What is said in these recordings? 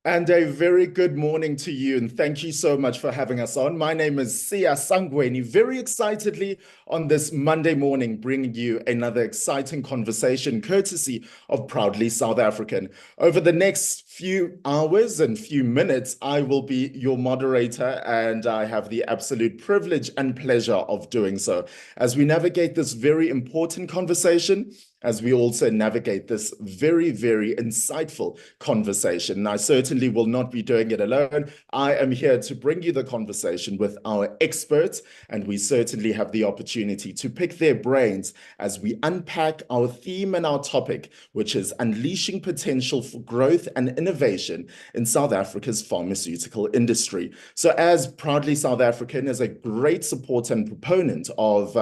And a very good morning to you, and thank you so much for having us on. My name is Sia Sangweni, very excitedly on this Monday morning, bringing you another exciting conversation courtesy of Proudly South African. Over the next few hours and few minutes, I will be your moderator, and I have the absolute privilege and pleasure of doing so as we navigate this very important conversation, as we also navigate this very, very insightful conversation. And I certainly will not be doing it alone. I am here to bring you the conversation with our experts, and we certainly have the opportunity to pick their brains as we unpack our theme and our topic, which is unleashing potential for growth and innovation in South Africa's pharmaceutical industry. So as Proudly South African, as a great supporter and proponent of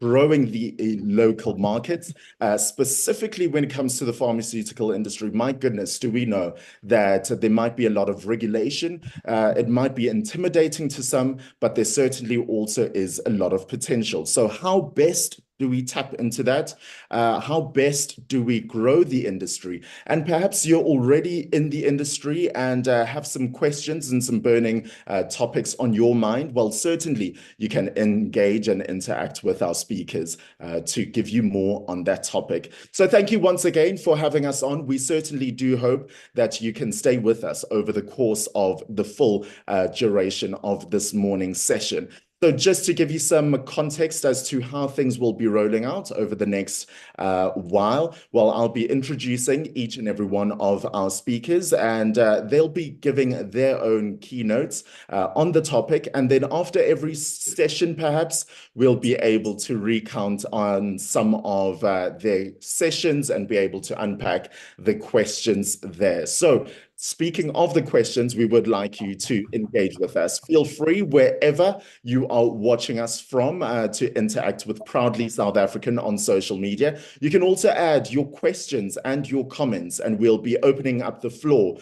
growing the local markets, specifically when it comes to the pharmaceutical industry. My goodness, do we know that there might be a lot of regulation? It might be intimidating to some, but there certainly also is a lot of potential. So how best do we tap into that? How best do we grow the industry? And perhaps you're already in the industry and have some questions and some burning topics on your mind. Well, certainly you can engage and interact with our speakers to give you more on that topic. So thank you once again for having us on. We certainly do hope that you can stay with us over the course of the full duration of this morning's session. So just to give you some context as to how things will be rolling out over the next while, well, I'll be introducing each and every one of our speakers, and they'll be giving their own keynotes on the topic. And then after every session, perhaps, we'll be able to recount on some of their sessions and be able to unpack the questions there. So speaking of the questions, we would like you to engage with us. Feel free wherever you are watching us from to interact with Proudly South African on social media. You can also add your questions and your comments, and we'll be opening up the floor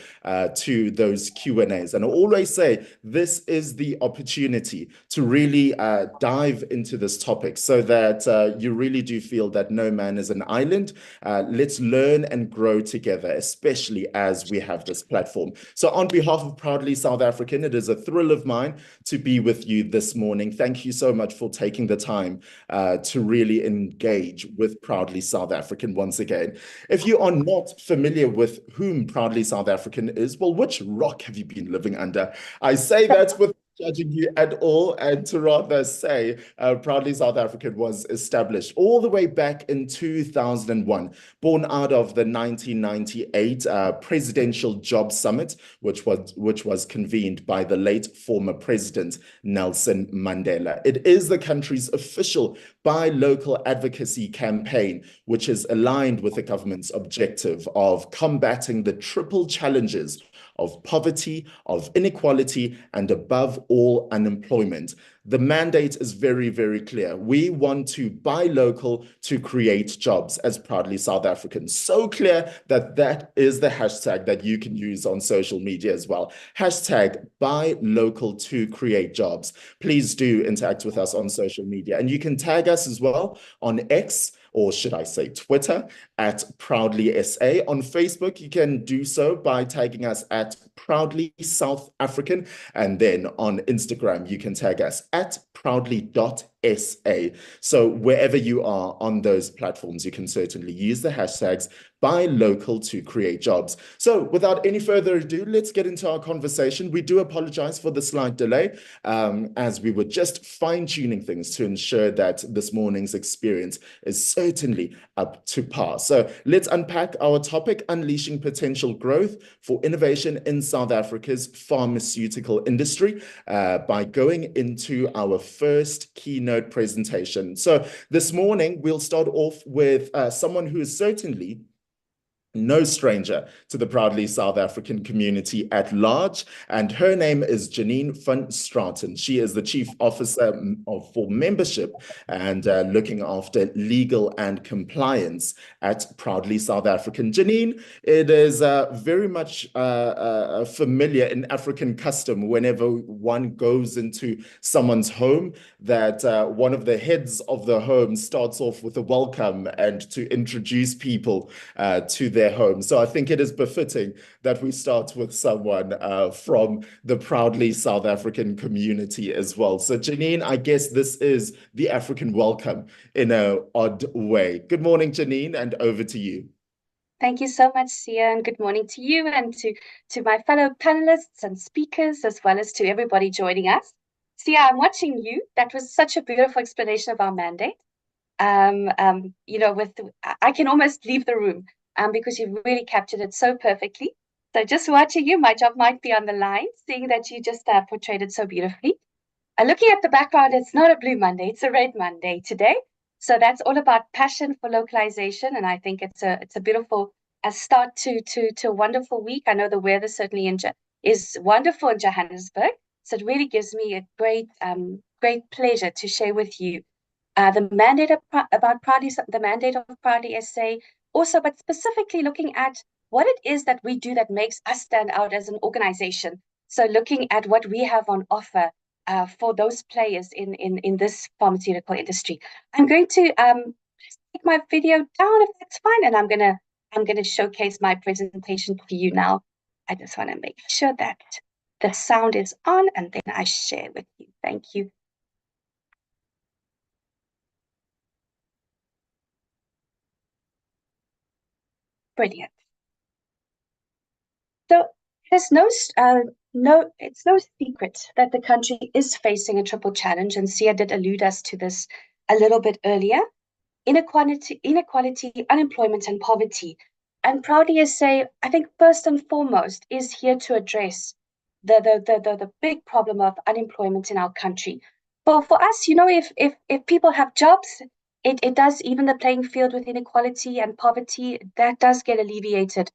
to those Q&As. And I always say this is the opportunity to really dive into this topic so that you really do feel that no man is an island. Let's learn and grow together, especially as we have this platform. So on behalf of Proudly South African, it is a thrill of mine to be with you this morning. Thank you so much for taking the time to really engage with Proudly South African once again. If you are not familiar with whom Proudly South African is, well, which rock have you been living under? I say that with judging you at all, and to rather say Proudly South African was established all the way back in 2001, born out of the 1998 Presidential Job Summit, which was convened by the late former President Nelson Mandela. It is the country's official buy local advocacy campaign, which is aligned with the government's objective of combating the triple challenges of poverty, of inequality, and above all, unemployment. The mandate is very, very clear. We want to buy local to create jobs as Proudly South Africans. So clear that that is the hashtag that you can use on social media as well. Hashtag buy local to create jobs. Please do interact with us on social media. And you can tag us as well on X, or should I say Twitter, at Proudly SA. On Facebook, you can do so by tagging us at Proudly South African. And then on Instagram, you can tag us at proudly.sa. So wherever you are on those platforms, you can certainly use the hashtags buy local to create jobs. So without any further ado, let's get into our conversation. We do apologize for the slight delay as we were just fine-tuning things to ensure that this morning's experience is certainly up to par. So let's unpack our topic, unleashing potential growth for innovation in South Africa's pharmaceutical industry, by going into our first keynote presentation. So this morning, we'll start off with someone who is certainly no stranger to the Proudly South African community at large, and her name is Janine van Straten. She is the Chief Officer for Membership and looking after legal and compliance at Proudly South African. Janine, it is very much familiar in African custom whenever one goes into someone's home that one of the heads of the home starts off with a welcome and to introduce people to their their home. So I think it is befitting that we start with someone from the proudly South African community as well. So Janine, I guess this is the African welcome in an odd way. Good morning, Janine, and over to you. Thank you so much, Sia, and good morning to you and to my fellow panelists and speakers, as well as to everybody joining us. Sia, I'm watching you. That was such a beautiful explanation of our mandate. I can almost leave the room because you really captured it so perfectly. So just watching you, my job might be on the line, seeing that you just portrayed it so beautifully. Looking at the background, it's not a blue Monday, it's a red Monday today. So that's all about passion for localization, and I think it's a beautiful start to a wonderful week. I know the weather certainly is wonderful in Johannesburg, so it really gives me a great pleasure to share with you the mandate about Proudly, the mandate of Proudly SA, also, but specifically looking at what it is that we do that makes us stand out as an organization. So looking at what we have on offer for those players in this pharmaceutical industry. I'm going to take my video down if that's fine, and I'm gonna showcase my presentation to you now. I just want to make sure that the sound is on, and then I share with you. Thank you. Brilliant. So there's it's no secret that the country is facing a triple challenge, and Sia did allude us to this a little bit earlier. Inequality, unemployment, and poverty. And Proudly SA, I think first and foremost, is here to address the big problem of unemployment in our country. For us, if people have jobs, it does even the playing field with inequality and poverty, that does get alleviated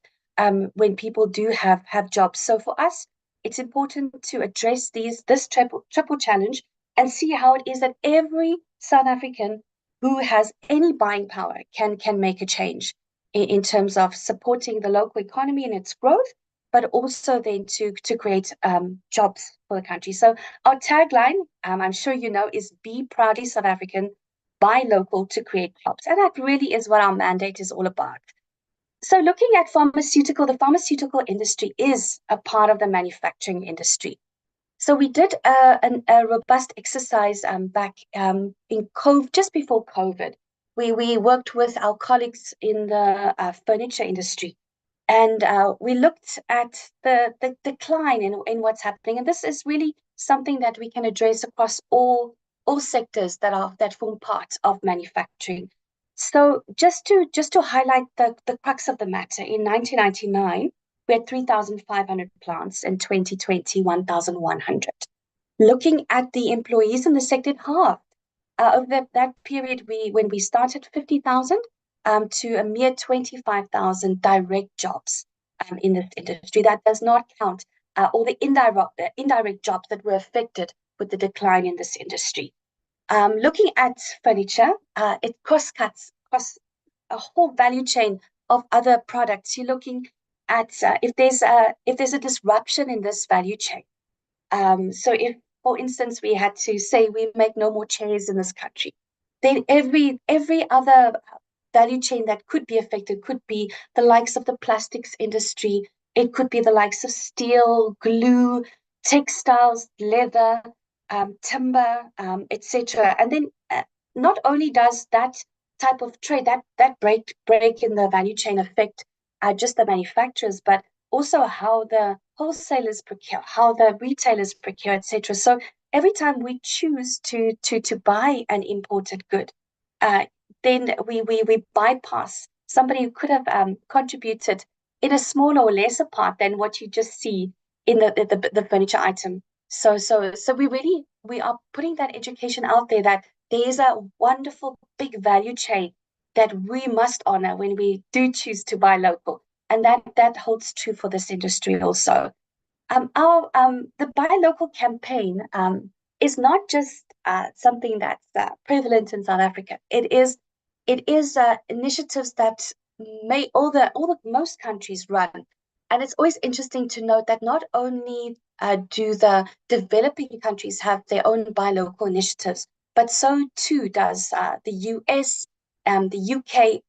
when people do have jobs. So for us, it's important to address this triple challenge and see how it is that every South African who has any buying power can make a change in terms of supporting the local economy and its growth, but also then to create jobs for the country. So our tagline, I'm sure you know, is "Be proudly South African, buy local to create jobs," and that really is what our mandate is all about. So looking at the pharmaceutical industry is a part of the manufacturing industry. So we did a robust exercise back in COVID, just before COVID. We worked with our colleagues in the furniture industry, and we looked at the decline in what's happening. And this is really something that we can address across all sectors that form part of manufacturing. So just to highlight the crux of the matter, in 1999, we had 3,500 plants. In 2020, 1,100. Looking at the employees in the sector, half over that period, when we started 50,000 to a mere 25,000 direct jobs in this industry. That does not count all the indirect jobs that were affected with the decline in this industry. Looking at furniture, it cross-cuts across a whole value chain of other products. You're looking at if there's a disruption in this value chain. So if, for instance, we had to say we make no more chairs in this country, then every other value chain that could be affected could be the likes of the plastics industry. It could be the likes of steel, glue, textiles, leather, timber, etc. And then not only does that type of trade, that break in the value chain affect just the manufacturers, but also how the wholesalers procure, how the retailers procure, etc. So every time we choose to buy an imported good, then we bypass somebody who could have contributed in a smaller or lesser part than what you just see in the furniture item. So we are putting that education out there that there is a wonderful big value chain that we must honor when we do choose to buy local, and that holds true for this industry also. Our the Buy Local campaign is not just something that's prevalent in South Africa. It is initiatives that may all the most countries run, and it's always interesting to note that not only do the developing countries have their own Buy Local initiatives, but so too does the US, the UK,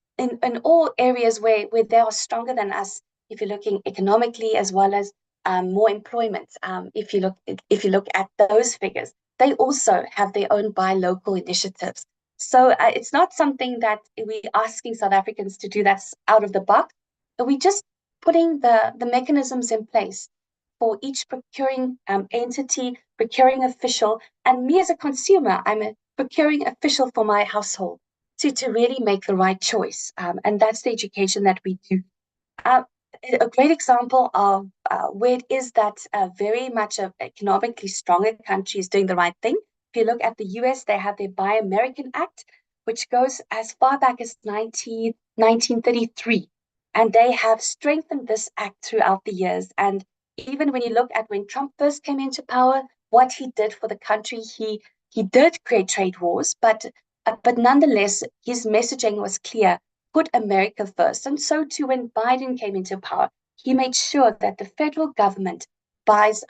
in all areas where they are stronger than us, if you're looking economically as well as more employment, if you look at those figures, they also have their own buy local initiatives. So it's not something that we're asking South Africans to do that's out of the box, but we're just putting the mechanisms in place for each procuring entity, procuring official, and me as a consumer, I'm a procuring official for my household to really make the right choice. And that's the education that we do. Uh, a great example of where it is that very much an economically stronger country is doing the right thing. If you look at the US, they have their Buy American Act, which goes as far back as 1933. And they have strengthened this act throughout the years. And even when you look at when Trump first came into power, what he did for the country, he did create trade wars, but nonetheless, his messaging was clear: put America first. And so too, when Biden came into power, he made sure that the federal government buys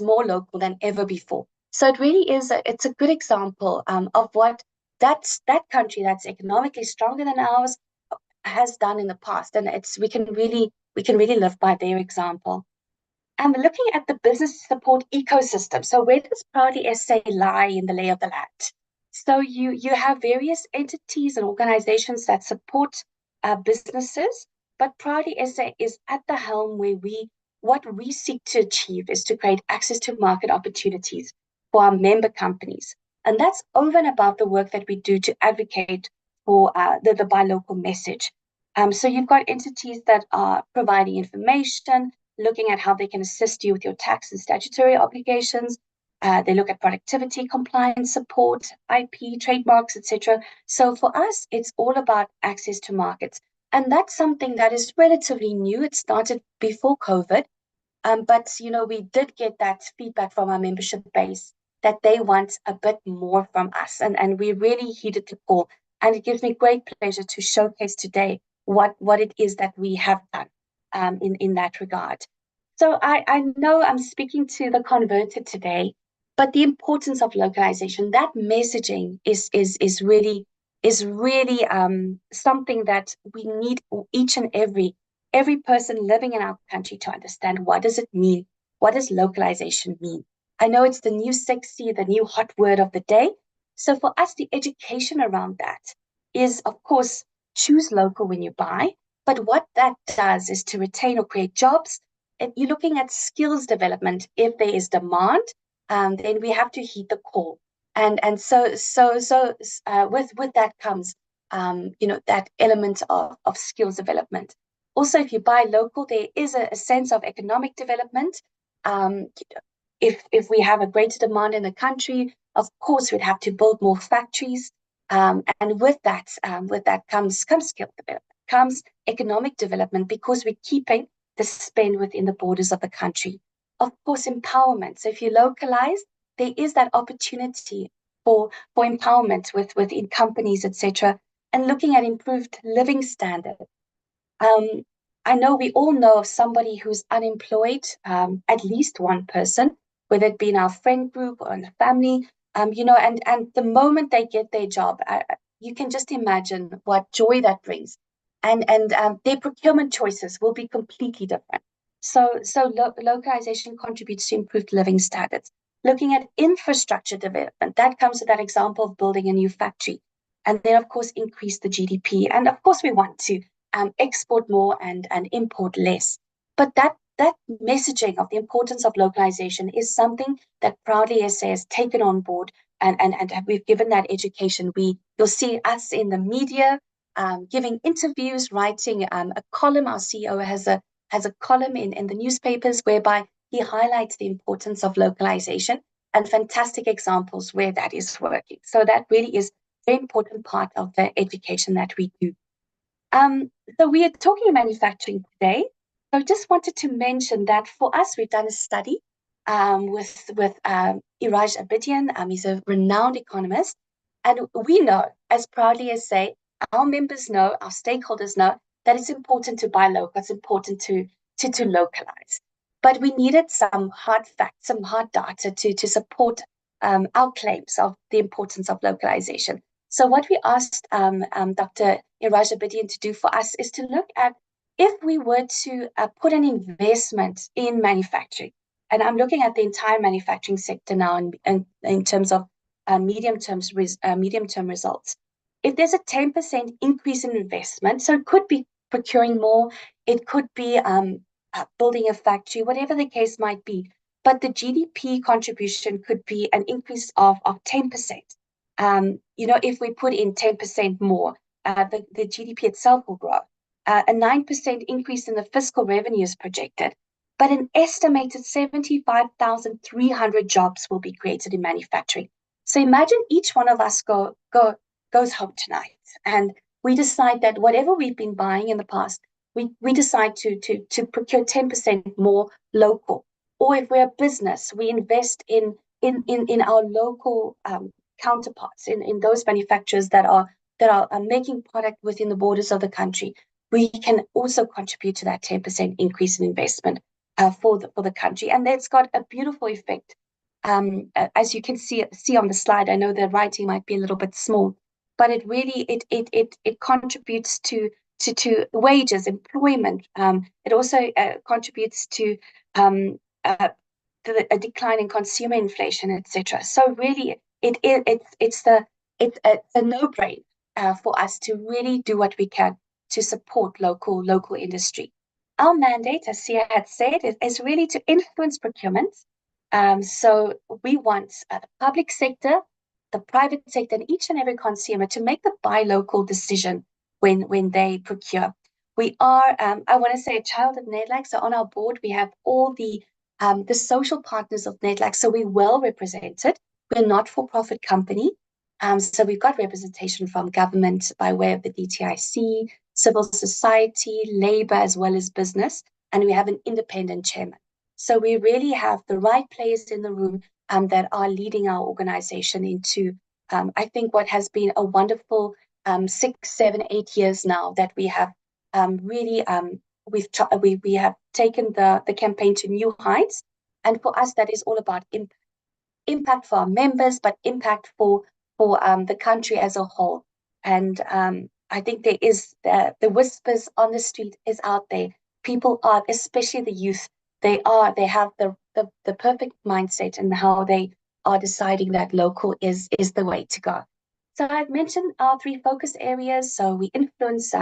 more local than ever before. So it really is it's a good example of what that country that's economically stronger than ours has done in the past, and it's we can really live by their example. And looking at the business support ecosystem, so where does Proudly SA lie in the lay of the land? So you have various entities and organizations that support businesses, but Proudly SA is at the helm where what we seek to achieve is to create access to market opportunities for our member companies. And that's over and above the work that we do to advocate for the buy local message. So you've got entities that are providing information, looking at how they can assist you with your tax and statutory obligations. They look at productivity, compliance support, IP, trademarks, etc. So for us, it's all about access to markets. And that's something that is relatively new. It started before COVID. But we did get that feedback from our membership base that they want a bit more from us. And we really heeded the call. And it gives me great pleasure to showcase today what it is that we have done in that regard. So I know I'm speaking to the converted today, but the importance of localization, that messaging is really something that we need each and every person living in our country to understand. What does it mean? What does localization mean? I know it's the new sexy, the new hot word of the day. So for us, the education around that is, of course, choose local when you buy. But what that does is to retain or create jobs. If you're looking at skills development, if there is demand, then we have to heed the call. And so with that comes that element of skills development. Also, if you buy local, there is a sense of economic development. Um, if we have a greater demand in the country, of course, we'd have to build more factories. And with that comes skill development, comes economic development, because we're keeping the spend within the borders of the country. Of course, empowerment. So if you localize, there is that opportunity for empowerment within companies, etc., and looking at improved living standards. Um, I know we all know of somebody who's unemployed, at least one person, whether it be in our friend group or in the family, and the moment they get their job, you can just imagine what joy that brings. And their procurement choices will be completely different. So localization contributes to improved living standards. Looking at infrastructure development, that comes to that example of building a new factory. And then, of course, increase the GDP. And of course, we want to export more and import less. But that messaging of the importance of localization is something that Proudly SA has taken on board, and we've given that education. You'll see us in the media giving interviews, writing a column. Our CEO has a column in the newspapers whereby he highlights the importance of localization and fantastic examples where that is working. So that really is a very important part of the education that we do. So we are talking manufacturing today. So I just wanted to mention that for us, we've done a study with Iraj Abidjan. He's a renowned economist. And we know, as Proudly as say, our members know, our stakeholders know, that it's important to buy local, it's important to localize. But we needed some hard facts, some hard data to support our claims of the importance of localization. So what we asked Dr. Rajabedian, to do for us is to look at if we were to put an investment in manufacturing, and I'm looking at the entire manufacturing sector now in terms of medium-term results. If there's a 10% increase in investment, so it could be procuring more, it could be building a factory, whatever the case might be, but the GDP contribution could be an increase of 10%. If we put in 10% more, the GDP itself will grow. A 9% increase in the fiscal revenue is projected, but an estimated 75,300 jobs will be created in manufacturing. So imagine each one of us goes home tonight and we decide that whatever we've been buying in the past, we decide to procure 10% more local. Or if we're a business, we invest in our local counterparts, in those manufacturers that are making product within the borders of the country. We can also contribute to that 10% increase in investment for the country, and that's got a beautiful effect. As you can see on the slide, I know the writing might be a little bit small, but it really it contributes to wages, employment. It also contributes to a decline in consumer inflation, etc. So really, it's a no-brainer for us to really do what we can to support local industry. Our mandate, as Sia had said, is really to influence procurement. So we want the public sector, the private sector, and each and every consumer to make the buy local decision when they procure. We are, I want to say, a child of NEDLAC. So on our board, we have all the social partners of NEDLAC. So we're well represented. We're a not-for-profit company. So we've got representation from government by way of the DTIC, civil society, labor, as well as business. And we have an independent chairman. So we really have the right players in the room that are leading our organization into, I think, what has been a wonderful 6, 7, 8 years now that we have really we have taken the campaign to new heights. And for us, that is all about impact for our members, but impact for the country as a whole. And I think there is the whispers on the street is out there. People are, especially the youth, they have the perfect mindset and how they are deciding that local is the way to go. So I've mentioned our 3 focus areas. So we influence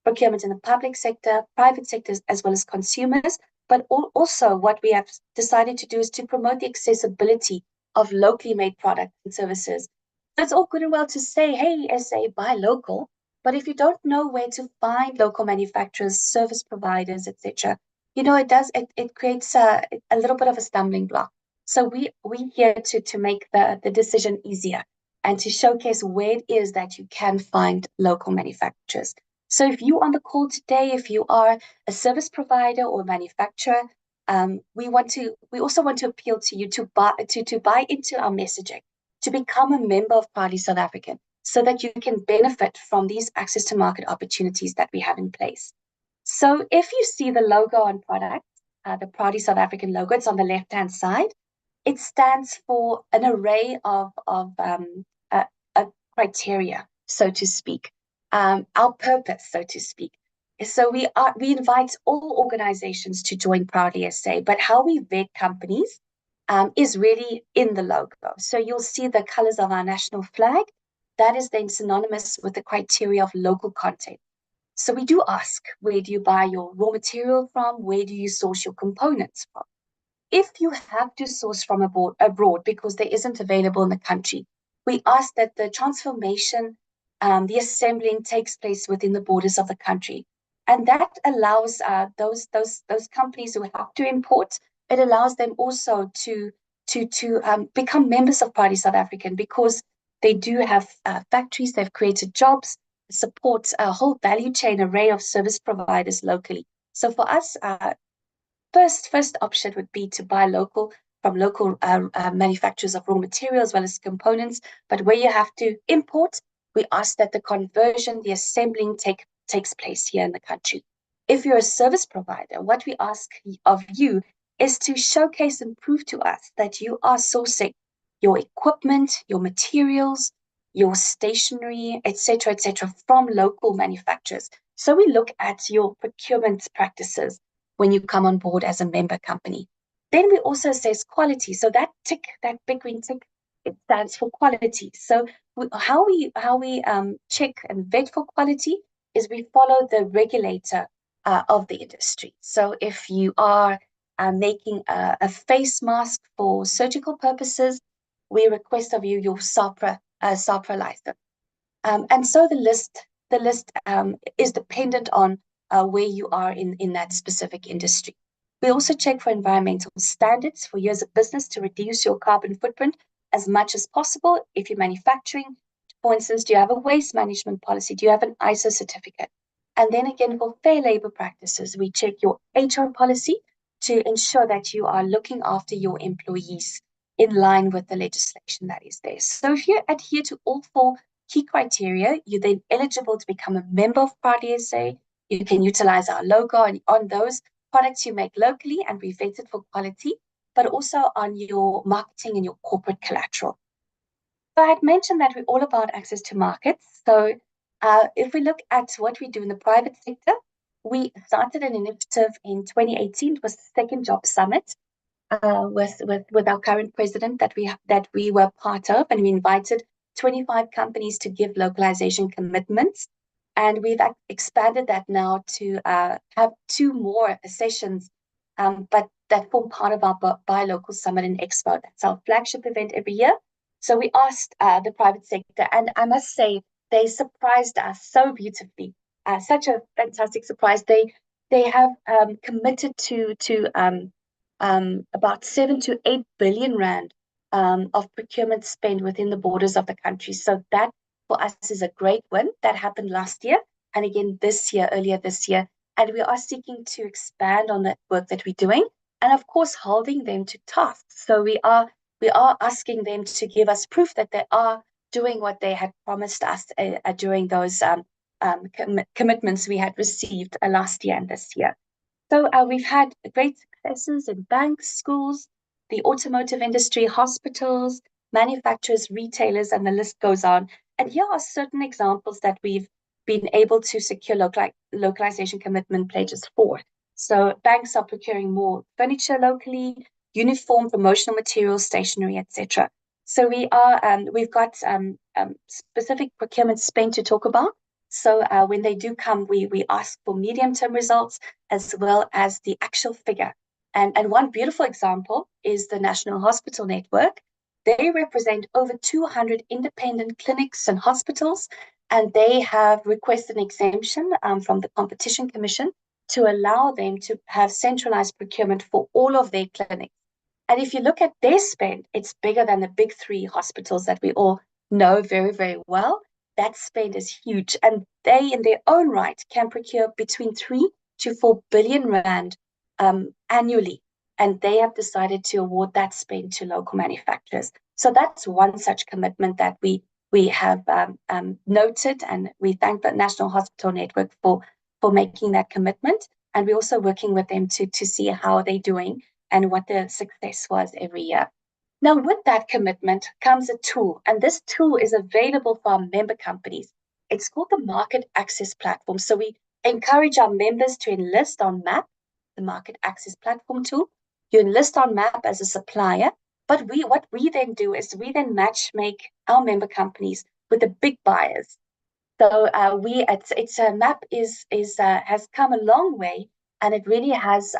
procurement in the public sector, private sectors, as well as consumers. But also what we have decided to do is to promote the accessibility of locally made products and services. So it's all good and well to say, hey, SA, buy local. But if you don't know where to find local manufacturers, service providers, etc., it creates a little bit of a stumbling block. So we here to make the decision easier and to showcase where it is that you can find local manufacturers. So if you on the call today, if you are a service provider or manufacturer, we also want to appeal to you to buy into our messaging, to become a member of Proudly South African, so that you can benefit from these access to market opportunities that we have in place. So if you see the logo on products, the Proudly South African logo, it's on the left-hand side. It stands for an array of criteria, so to speak, our purpose, so to speak. So we invite all organizations to join Proudly SA, but how we vet companies is really in the logo. So you'll see the colors of our national flag. That is then synonymous with the criteria of local content. So we do ask, where do you buy your raw material from? Where do you source your components from? If you have to source from abroad because there isn't available in the country, we ask that the transformation, the assembling takes place within the borders of the country. And that allows those companies who have to import, it allows them also to become members of Proudly South African, because they do have factories, they've created jobs, support a whole value chain array of service providers locally. So for us, first option would be to buy from local manufacturers of raw materials as well as components. But where you have to import, we ask that the conversion, the assembling takes place here in the country. If you're a service provider, what we ask of you is to showcase and prove to us that you are sourcing your equipment, your materials, your stationery, etc., from local manufacturers. So we look at your procurement practices when you come on board as a member company. Then we also assess quality. So that tick, that big green tick, it stands for quality. So how we check and vet for quality is we follow the regulator of the industry. So if you are making a face mask for surgical purposes, we request of you your SAPRA license. And so the list is dependent on where you are in that specific industry. We also check for environmental standards for years of business to reduce your carbon footprint as much as possible. If you're manufacturing, for instance, do you have a waste management policy? Do you have an ISO certificate? And then again, for fair labor practices, we check your HR policy to ensure that you are looking after your employees in line with the legislation that is there. So if you adhere to all four key criteria, you're then eligible to become a member of Proud ESA. You can utilize our logo on those products you make locally and be vetted for quality, but also on your marketing and your corporate collateral. So I had mentioned that we're all about access to markets. So if we look at what we do in the private sector, we started an initiative in 2018. It was the Second Job Summit with our current president that we were part of, and we invited 25 companies to give localization commitments. And we've expanded that now to have two more sessions, but that form part of our Buy Local Summit and Expo. That's our flagship event every year. So we asked the private sector, and I must say, they surprised us so beautifully. Such a fantastic surprise. They have committed to about 7 to 8 billion rand of procurement spend within the borders of the country. So that for us is a great win. That happened last year and again earlier this year. And we are seeking to expand on that work that we're doing, and of course holding them to task. So we are asking them to give us proof that they are doing what they had promised us during those commitments we had received last year and this year. So we've had great successes in banks, schools, the automotive industry, hospitals, manufacturers, retailers, and the list goes on. And here are certain examples that we've been able to secure localization commitment pledges for. So banks are procuring more furniture locally, uniform, promotional materials, stationery, etc. So we've got specific procurement spend to talk about. So when they do come, we ask for medium-term results as well as the actual figure. And one beautiful example is the National Hospital Network. They represent over 200 independent clinics and hospitals, and they have requested an exemption from the Competition Commission to allow them to have centralized procurement for all of their clinics. And if you look at their spend, it's bigger than the big three hospitals that we all know very, very well. That spend is huge. And they, in their own right, can procure between 3 to 4 billion rand annually. And they have decided to award that spend to local manufacturers. So that's one such commitment that we have noted, and we thank the National Hospital Network for making that commitment. And we're also working with them to see how they're doing and what the success was every year. Now, with that commitment comes a tool, and this tool is available for our member companies. It's called the Market Access Platform. So we encourage our members to enlist on MAP, the Market Access Platform tool. You enlist on MAP as a supplier, but what we then do is we then match make our member companies with the big buyers. So MAP has come a long way, and it really has.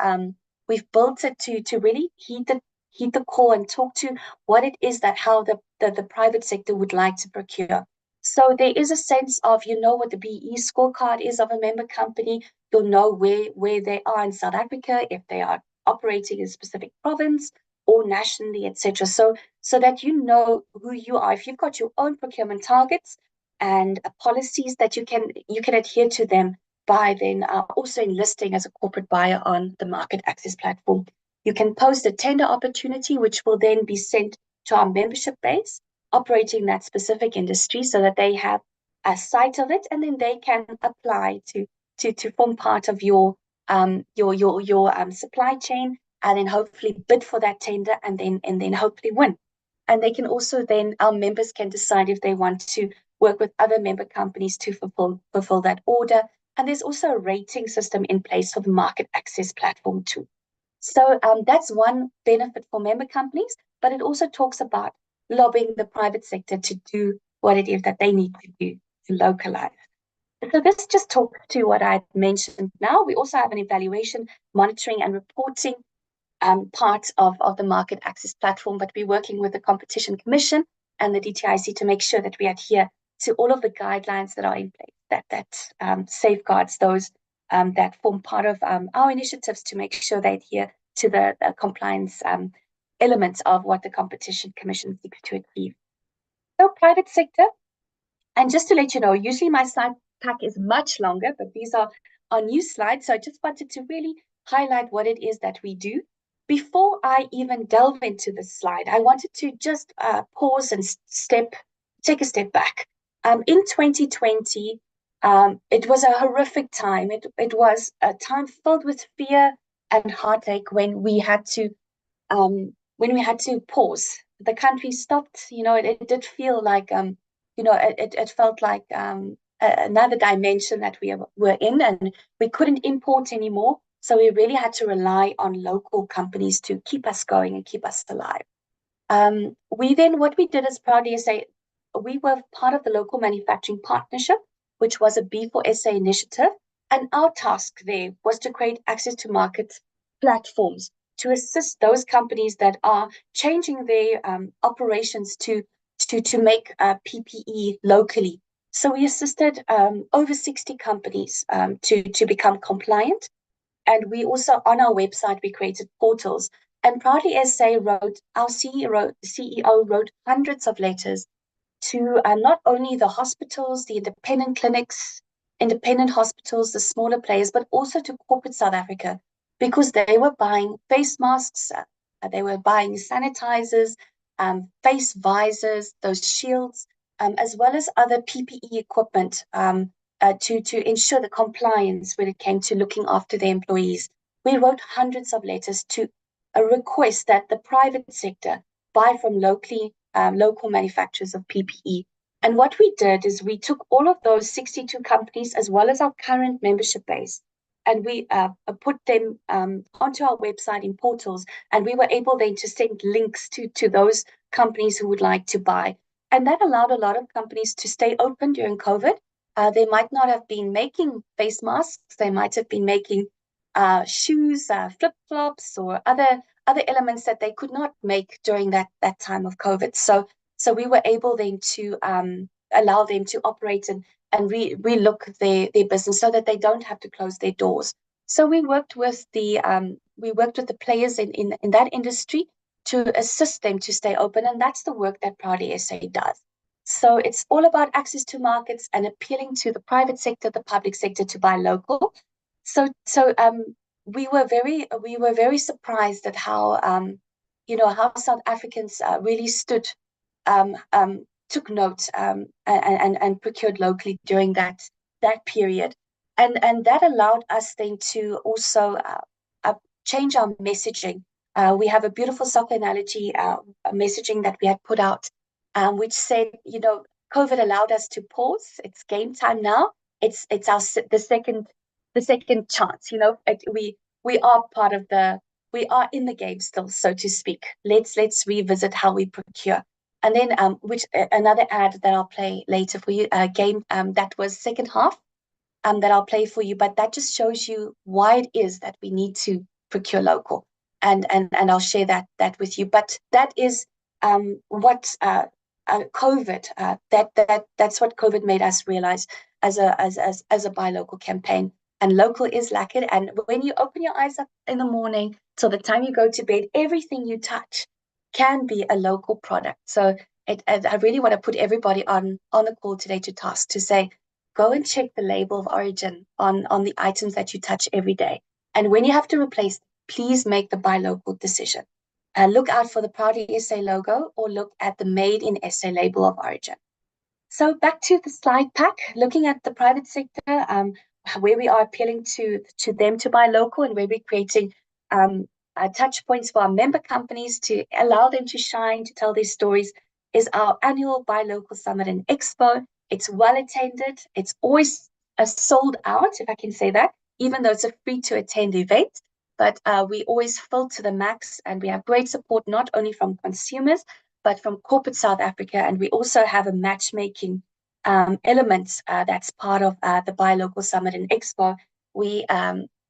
We've built it to really heed the call and talk to what it is that how the private sector would like to procure. So there is a sense of, what the BE scorecard is of a member company. You'll know where they are in South Africa, if they are operating in a specific province or nationally, etc. So that you know who you are. If you've got your own procurement targets and policies that you can adhere to them by then also enlisting as a corporate buyer on the Market Access Platform. You can post a tender opportunity, which will then be sent to our membership base operating that specific industry, so that they have a sight of it, and then they can apply to form part of your supply chain, and then hopefully bid for that tender, and then hopefully win. And they can also then, our members can decide if they want to work with other member companies to fulfill that order. And there's also a rating system in place for the market access platform too. So that's one benefit for member companies, but it also talks about lobbying the private sector to do what it is that they need to do to localize. So this just talks to what I mentioned now. We also have an evaluation, monitoring and reporting part of the market access platform, but we're working with the Competition Commission and the DTIC to make sure that we adhere to all of the guidelines that are in place, that safeguards those that form part of our initiatives to make sure they adhere to the compliance elements of what the Competition Commission seeks to achieve. So private sector, and just to let you know, usually my slide pack is much longer, but these are our new slides. So I just wanted to really highlight what it is that we do. Before I even delve into this slide, I wanted to just pause and take a step back. In 2020, it was a horrific time. It was a time filled with fear and heartache when we had to pause. The country stopped. It did feel like it felt like another dimension that we were in, and we couldn't import anymore. So we really had to rely on local companies to keep us going and keep us alive. What we did as Proud SA, we were part of the local manufacturing partnership, which was a B4SA initiative. And our task there was to create access to market platforms to assist those companies that are changing their operations to make PPE locally. So we assisted over 60 companies to become compliant. And we also, on our website, we created portals. And Proudly SA our CEO wrote hundreds of letters to not only the hospitals, the independent clinics, independent hospitals, the smaller players, but also to corporate South Africa, because they were buying face masks, they were buying sanitizers, face visors, those shields, as well as other PPE equipment to ensure the compliance when it came to looking after their employees. We wrote hundreds of letters to a request that the private sector buy from local manufacturers of PPE. And what we did is we took all of those 62 companies as well as our current membership base, and we put them onto our website in portals, and we were able then to send links to those companies who would like to buy. And that allowed a lot of companies to stay open during COVID. They might not have been making face masks, they might have been making shoes, flip-flops, or other elements that they could not make during that time of COVID. So we were able then to allow them to operate and relook their business so that they don't have to close their doors. So we worked with the players in that industry to assist them to stay open, and that's the work that Proudly SA does. So it's all about access to markets and appealing to the private sector, the public sector to buy local. So we were very surprised at how how South Africans really took note and procured locally during that period, and that allowed us then to also change our messaging. We have a beautiful soccer analogy messaging that we had put out, which said, COVID allowed us to pause. It's game time now. It's the second chance. We are in the game still, so to speak. Let's revisit how we procure. And then another ad that I'll play later for you, a game that was second half that I'll play for you, but that just shows you why it is that we need to procure local. And I'll share that with you. But that is what COVID that's what COVID made us realize as a buy local campaign. And local is like it. And when you open your eyes up in the morning till the time you go to bed, everything you touch can be a local product. So I really want to put everybody on the call today to task to say, go and check the label of origin on the items that you touch every day. And when you have to replace, please make the buy local decision. Look out for the Proudly SA logo or look at the Made in SA label of origin. So back to the slide pack, looking at the private sector, where we are appealing to them to buy local, and where we're creating touch points for our member companies to allow them to shine, to tell their stories, is our annual Buy Local Summit and Expo. It's well attended. It's always sold out, if I can say that, even though it's a free to attend event. But we always fill to the max, and we have great support not only from consumers, but from corporate South Africa. And we also have a matchmaking element that's part of the Buy Local Summit and Expo. We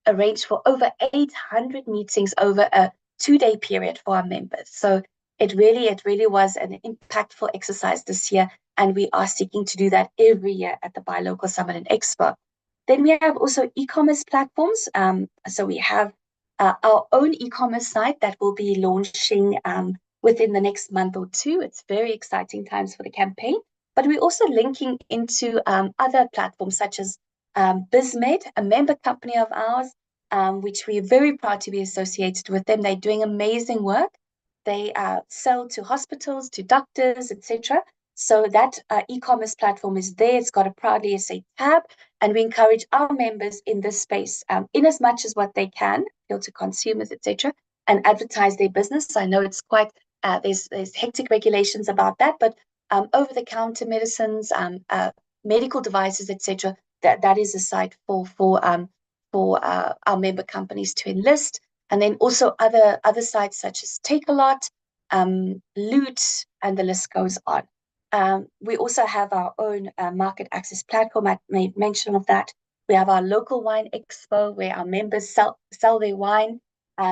arranged for over 800 meetings over a 2-day period for our members. So it really was an impactful exercise this year, and we are seeking to do that every year at the Buy Local Summit and Expo. Then we have also e-commerce platforms. So we have our own e-commerce site that will be launching within the next month or two. It's very exciting times for the campaign. But we're also linking into other platforms such as BizMed, a member company of ours, which we're very proud to be associated with them. They're doing amazing work. They sell to hospitals, to doctors, etc. So that e-commerce platform is there. It's got a Proudly SA tab, and we encourage our members in this space, in as much as what they can, appeal to consumers, etc., and advertise their business. I know it's quite there's hectic regulations about that, but over-the-counter medicines, medical devices, etc., that is a site for our member companies to enlist. And then also other sites such as Take a Lot, Loot, and the list goes on. We also have our own market access platform. I made mention of that. We have our local wine expo where our members sell their wine,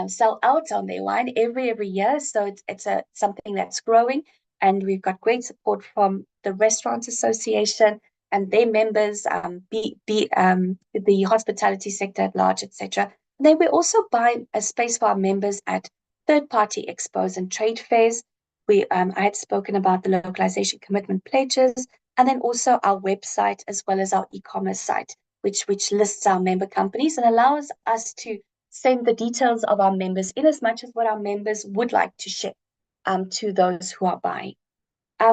sell out on their wine every year. So it's something that's growing, and we've got great support from the Restaurant Association and their members, the hospitality sector at large, etc. Then we also buy a space for our members at third-party expos and trade fairs. I had spoken about the localization commitment pledges, and then also our website as well as our e-commerce site, which lists our member companies and allows us to send the details of our members in as much as what our members would like to share to those who are buying.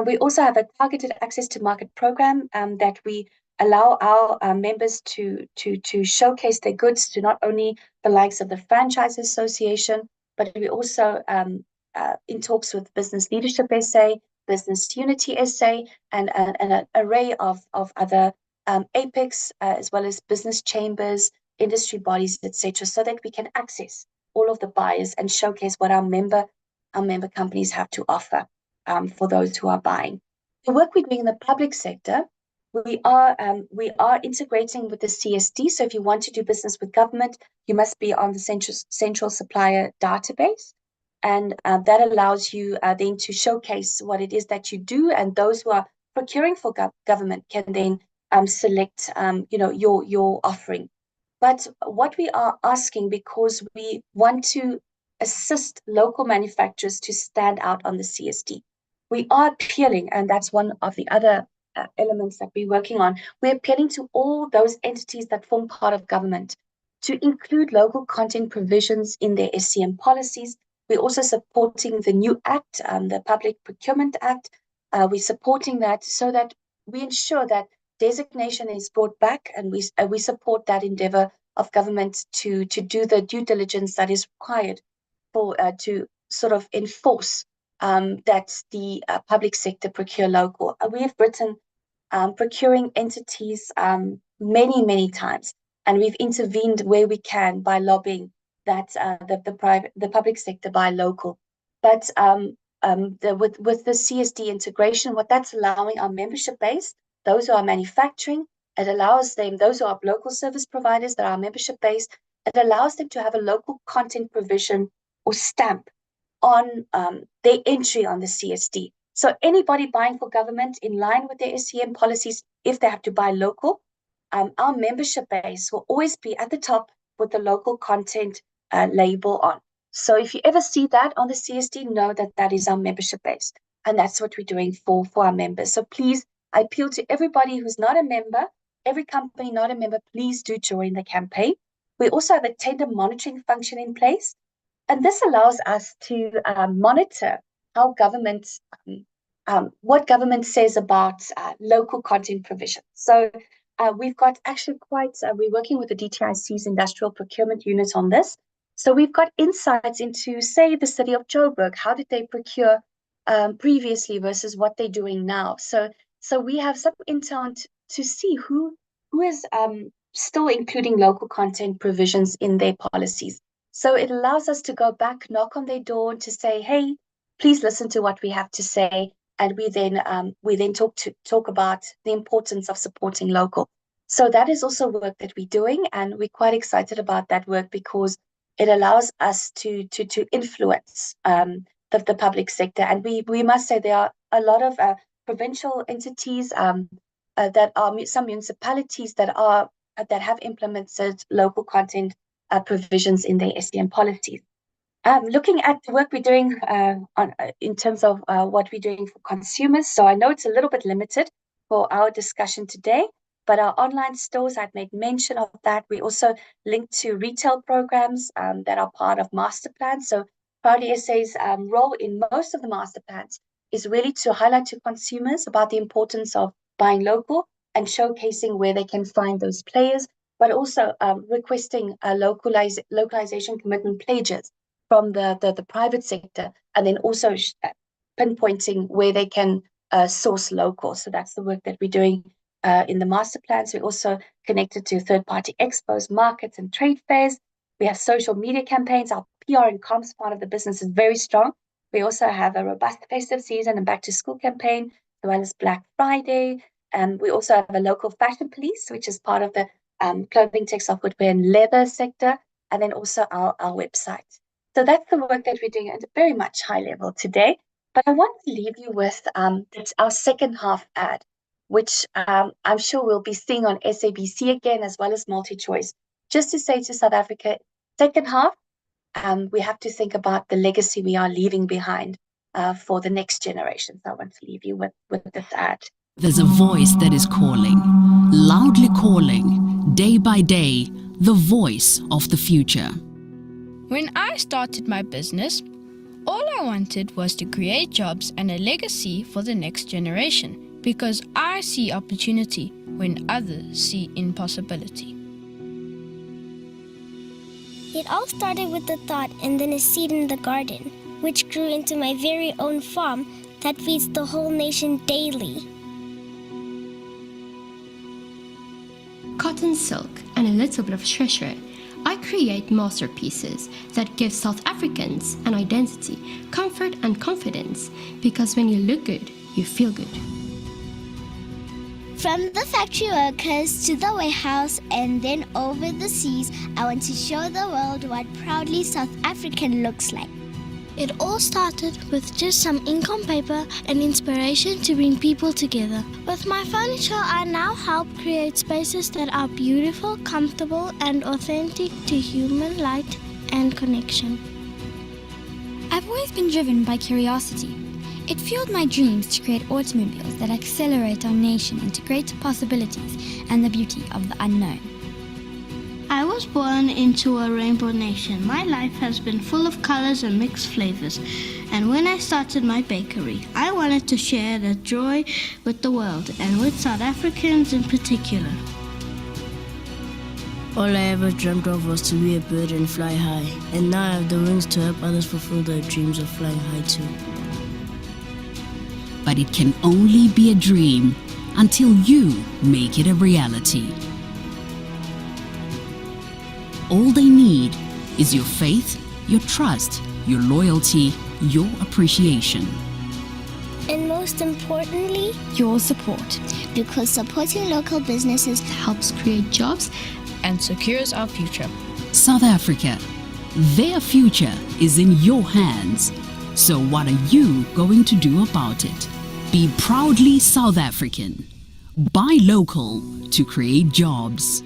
We also have a targeted access to market program that we allow our members to showcase their goods to not only the likes of the Franchise Association, but we also in talks with Business Leadership SA, Business Unity SA, and an array of other APEX, as well as business chambers, industry bodies, etc., so that we can access all of the buyers and showcase what our member companies have to offer for those who are buying. The work we're doing in the public sector, we are integrating with the CSD. So if you want to do business with government, you must be on the central supplier database. And that allows you then to showcase what it is that you do, and those who are procuring for government can then select your offering. But what we are asking, because we want to assist local manufacturers to stand out on the CSD, we are appealing, and that's one of the other elements that we're working on. We're appealing to all those entities that form part of government to include local content provisions in their SCM policies. We're also supporting the new act, the Public Procurement Act. We're supporting that so that we ensure that designation is brought back, and we support that endeavor of government to do the due diligence that is required for to sort of enforce that the public sector procure local. We have written procuring entities many times, and we've intervened where we can by lobbying that the public sector buy local. But with the CSD integration, what that's allowing our membership base, those who are manufacturing, it allows them, those who are local service providers that are membership base, it allows them to have a local content provision or stamp on their entry on the CSD. So anybody buying for government in line with their SCM policies, if they have to buy local, our membership base will always be at the top with the local content label on. So if you ever see that on the CSD, know that that is our membership base. And that's what we're doing for our members. So please, I appeal to everybody who's not a member, every company not a member, please do join the campaign. We also have a tender monitoring function in place. And this allows us to monitor how government, what government says about local content provision. So we've got actually we're working with the DTIC's industrial procurement unit on this. So we've got insights into, say, the city of Joburg. How did they procure previously versus what they're doing now? So we have some intel to see who is still including local content provisions in their policies. So it allows us to go back, knock on their door, and to say, "Hey, please listen to what we have to say." And we then talk about the importance of supporting local. So that is also work that we're doing, and we're quite excited about that work because it allows us to influence the public sector. And we must say there are a lot of provincial entities that are some municipalities that have implemented local content provisions in their SDM policies. Looking at the work we're doing in terms of what we're doing for consumers, so I know it's a little bit limited for our discussion today, but our online stores, I've made mention of that. We also link to retail programs that are part of master plans. So Proudly SA's role in most of the master plans is really to highlight to consumers about the importance of buying local and showcasing where they can find those players, but also requesting localization commitment pledges from the private sector, and then also pinpointing where they can source local. So that's the work that we're doing in the master plans. We're also connected to third-party expos, markets, and trade fairs. We have social media campaigns. Our PR and comms part of the business is very strong. We also have a robust festive season and back-to-school campaign, as well as Black Friday. And we also have a local fashion police, which is part of the clothing, textile, footwear, and leather sector, and then also our website. So that's the work that we're doing at a very much high level today. But I want to leave you with our second half ad, which I'm sure we'll be seeing on SABC again, as well as MultiChoice. Just to say to South Africa, second half, we have to think about the legacy we are leaving behind for the next generation. So I want to leave you with this ad. There's a voice that is calling, loudly calling, day by day, the voice of the future. When I started my business, all I wanted was to create jobs and a legacy for the next generation, because I see opportunity when others see impossibility. It all started with a thought and then a seed in the garden, which grew into my very own farm that feeds the whole nation daily. Cotton, silk, and a little bit of treasure, I create masterpieces that give South Africans an identity, comfort, and confidence, because when you look good, you feel good. From the factory workers to the warehouse and then over the seas, I want to show the world what proudly South African looks like. It all started with just some ink on paper and inspiration to bring people together. With my furniture, I now help create spaces that are beautiful, comfortable, and authentic to human light and connection. I've always been driven by curiosity. It fueled my dreams to create automobiles that accelerate our nation into greater possibilities and the beauty of the unknown. I was born into a rainbow nation. My life has been full of colors and mixed flavors. And when I started my bakery, I wanted to share that joy with the world and with South Africans in particular. All I ever dreamt of was to be a bird and fly high. And now I have the wings to help others fulfill their dreams of flying high too. But it can only be a dream until you make it a reality. All they need is your faith, your trust, your loyalty, your appreciation. And most importantly, Your support. because supporting local businesses Helps create jobs And secures our future. South Africa, their future is in your hands. So what are you going to do about it? Be proudly South African. Buy local to create jobs.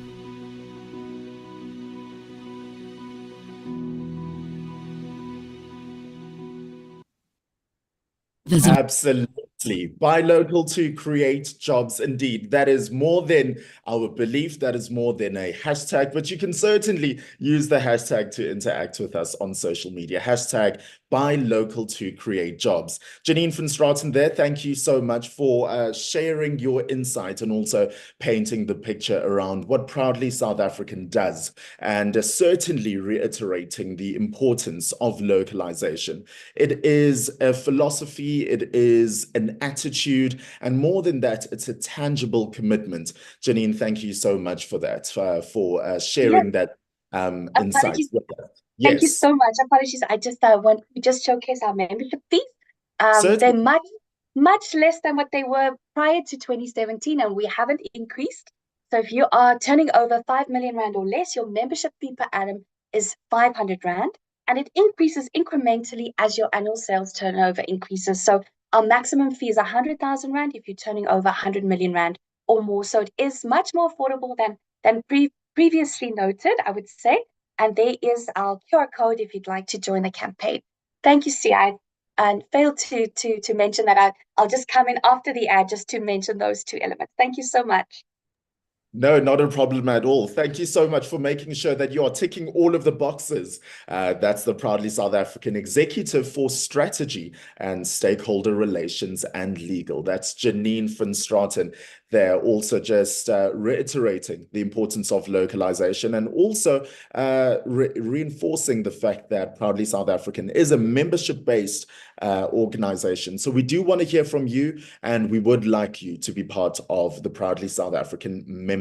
Absolutely. Buy local to create jobs. Indeed, that is more than our belief. That is more than a hashtag, but you can certainly use the hashtag to interact with us on social media. Hashtag buy local to create jobs. Janine van Straten there, thank you so much for sharing your insight and also painting the picture around what Proudly South African does, and certainly reiterating the importance of localization. It is a philosophy, it is an attitude, and more than that, it's a tangible commitment. Janine, thank you so much for that, for sharing that insight with us. Thank you Yes. so much. Apologies. I just want to just showcase our membership fees. They're Certainly. much less than what they were prior to 2017, and we haven't increased. So if you are turning over 5 million rand or less, your membership fee per annum is 500 rand, and it increases incrementally as your annual sales turnover increases. So our maximum fee is 100,000 rand if you're turning over 100 million rand or more. So it is much more affordable than previously noted, I would say. And there is our QR code if you'd like to join the campaign. Thank you, CI. And failed to mention that I'll just come in after the ad just to mention those two elements. Thank you so much. No, not a problem at all. Thank you so much for making sure that you are ticking all of the boxes. That's the Proudly South African Executive for Strategy and Stakeholder Relations and Legal. That's Janine van Straten. They're also just reiterating the importance of localization and also reinforcing the fact that Proudly South African is a membership-based organization. So we do want to hear from you, and we would like you to be part of the Proudly South African membership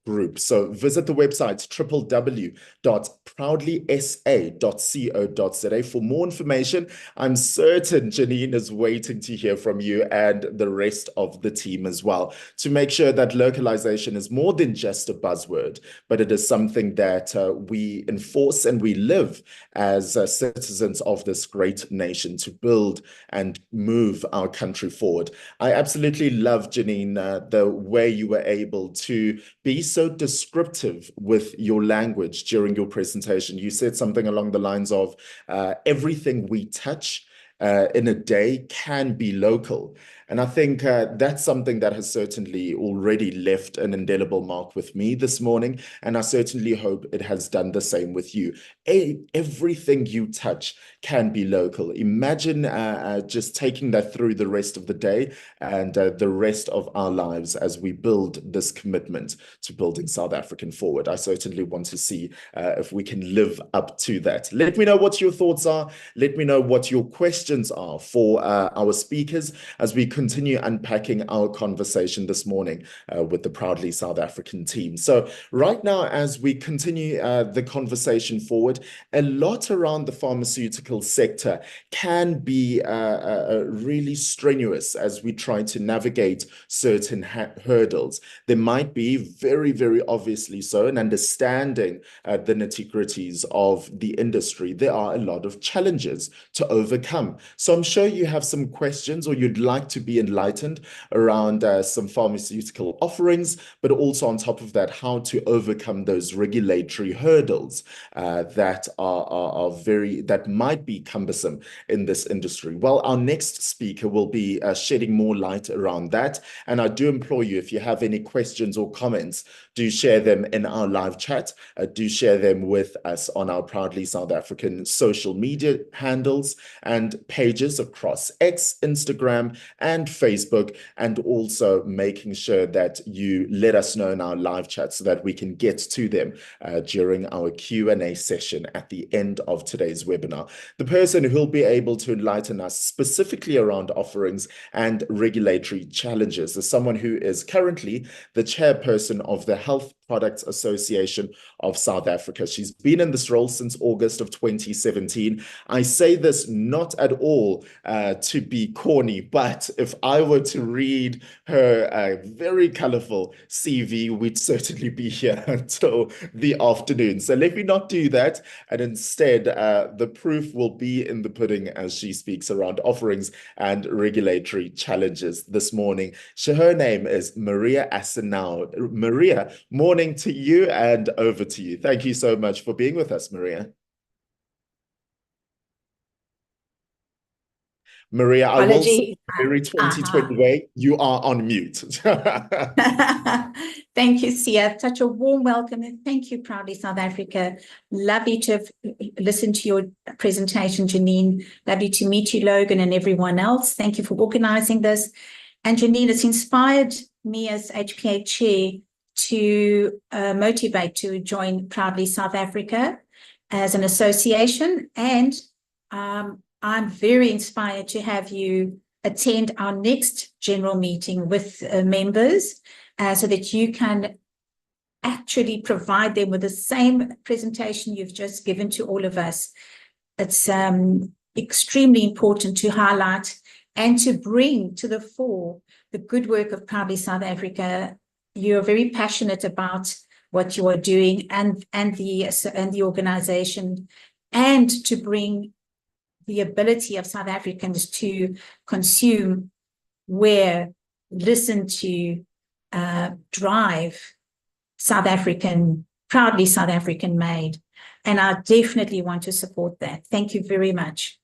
group. So visit the website www.proudlysa.co.za for more information. I'm certain Janine is waiting to hear from you and the rest of the team as well, to make sure that localization is more than just a buzzword, but it is something that we enforce and we live as citizens of this great nation to build and move our country forward. I absolutely love, Janine, the way you were able to be so descriptive with your language during your presentation. You said something along the lines of everything we touch in a day can be local. And I think that's something that has certainly already left an indelible mark with me this morning. And I certainly hope it has done the same with you. Everything you touch can be local. Imagine just taking that through the rest of the day and the rest of our lives as we build this commitment to building South African forward. I certainly want to see if we can live up to that. Let me know what your thoughts are. Let me know what your questions are for our speakers as we continue unpacking our conversation this morning with the Proudly South African team. So right now, as we continue the conversation forward, a lot around the pharmaceutical sector can be really strenuous as we try to navigate certain hurdles. There might be very, very obviously so, an understanding the nitty-gritties of the industry. There are a lot of challenges to overcome. So I'm sure you have some questions or you'd like to be enlightened around some pharmaceutical offerings, but also on top of that, how to overcome those regulatory hurdles that might be cumbersome in this industry. Well, our next speaker will be shedding more light around that. And I do implore you, if you have any questions or comments, do share them in our live chat. Do share them with us on our Proudly South African social media handles and pages across X, Instagram, and Facebook, and also making sure that you let us know in our live chat so that we can get to them during our Q&A session at the end of today's webinar. The person who'll be able to enlighten us specifically around offerings and regulatory challenges is someone who is currently the chairperson of the Health Products Association of South Africa. She's been in this role since August of 2017. I say this not at all to be corny, but if I were to read her very colorful CV, we'd certainly be here until the afternoon. So let me not do that. And instead, the proof will be in the pudding as she speaks around offerings and regulatory challenges this morning. Her name is Maria Asenau. Maria, morning to you and over to you. Thank you so much for being with us, Maria. Maria, I will say very Apologies. 2020 way, you are on mute. Thank you, Sia. Such a warm welcome, and thank you, Proudly South Africa. Lovely to have listened to your presentation, Janine. Lovely to meet you, Logan, and everyone else. Thank you for organizing this. And Janine, it's inspired me as HPA Chair to motivate to join Proudly South Africa as an association, and I'm very inspired to have you attend our next general meeting with members so that you can actually provide them with the same presentation you've just given to all of us. It's extremely important to highlight and to bring to the fore the good work of Proudly South Africa. You're very passionate about what you are doing and the organization, and to bring the ability of South Africans to consume, wear, listen to, drive South African, proudly South African made. And I definitely want to support that. Thank you very much.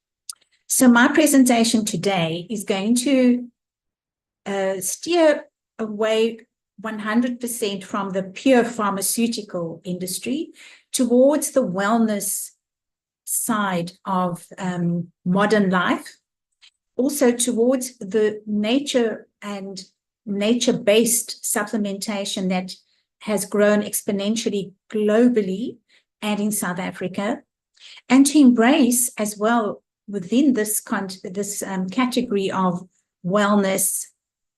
So my presentation today is going to steer away 100% from the pure pharmaceutical industry towards the wellness side of modern life, also towards the nature and nature-based supplementation that has grown exponentially globally and in South Africa, and to embrace as well within this category of wellness,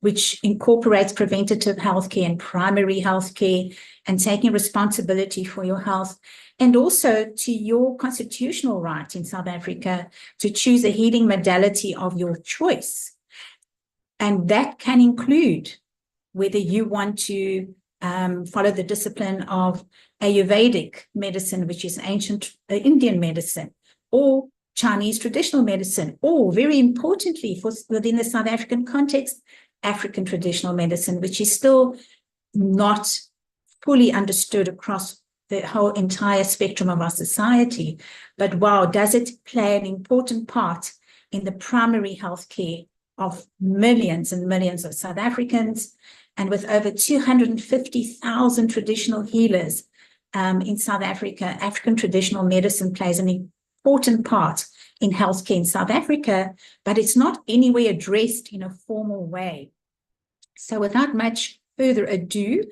which incorporates preventative healthcare and primary healthcare and taking responsibility for your health, and also to your constitutional right in South Africa to choose a healing modality of your choice. And that can include whether you want to follow the discipline of Ayurvedic medicine, which is ancient Indian medicine, or Chinese traditional medicine, or very importantly, within the South African context, African traditional medicine, which is still not fully understood across the whole entire spectrum of our society. But wow, does it play an important part in the primary healthcare of millions and millions of South Africans, and with over 250,000 traditional healers in South Africa. African traditional medicine plays an important part in healthcare in South Africa, but it's not anywhere addressed in a formal way. So without much further ado,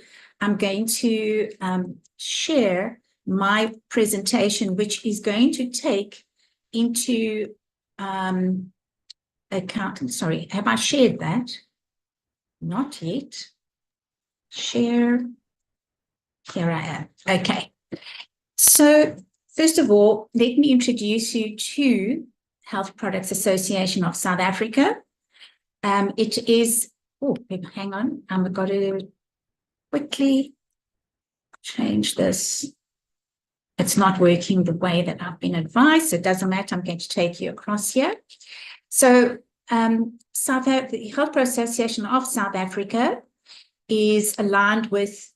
I'm going to share my presentation, which is going to take into account, sorry, have I shared that? Not yet. Share. Here I am. Okay. So first of all, let me introduce you to Health Products Association of South Africa. It is, oh, hang on, I've got to quickly change this. It's not working the way that I've been advised, so it doesn't matter. I'm going to take you across here. So the Health Products Association of South Africa is aligned with,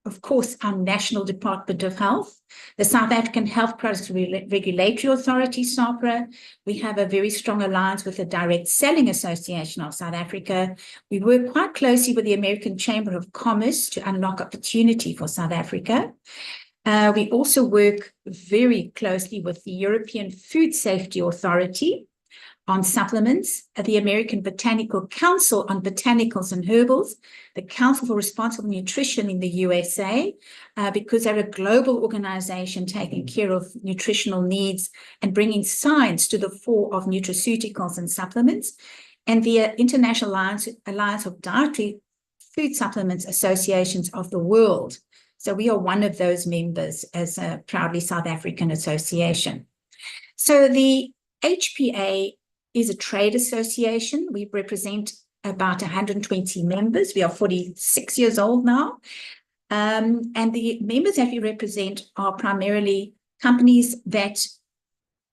of course, our National Department of Health, the South African Health Products Regulatory Authority, SAHPRA. We have a very strong alliance with the Direct Selling Association of South Africa. We work quite closely with the American Chamber of Commerce to unlock opportunity for South Africa. We also work very closely with the European Food Safety Authority on supplements, the American Botanical Council on Botanicals and Herbals, the Council for Responsible Nutrition in the USA, because they're a global organization taking care of nutritional needs and bringing science to the fore of nutraceuticals and supplements, and the International Alliance of Dietary Food Supplements Associations of the World. So we are one of those members as a proudly South African association. So the HPA is a trade association. We represent about 120 members. We are 46 years old now. And the members that we represent are primarily companies that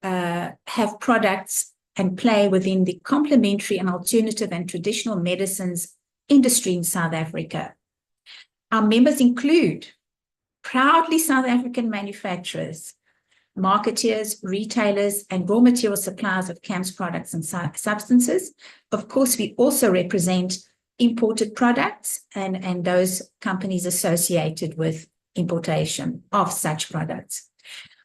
have products and play within the complementary and alternative and traditional medicines industry in South Africa. Our members include proudly South African manufacturers marketeers, retailers, and raw material suppliers of CAMS products and substances. Of course, we also represent imported products and those companies associated with importation of such products.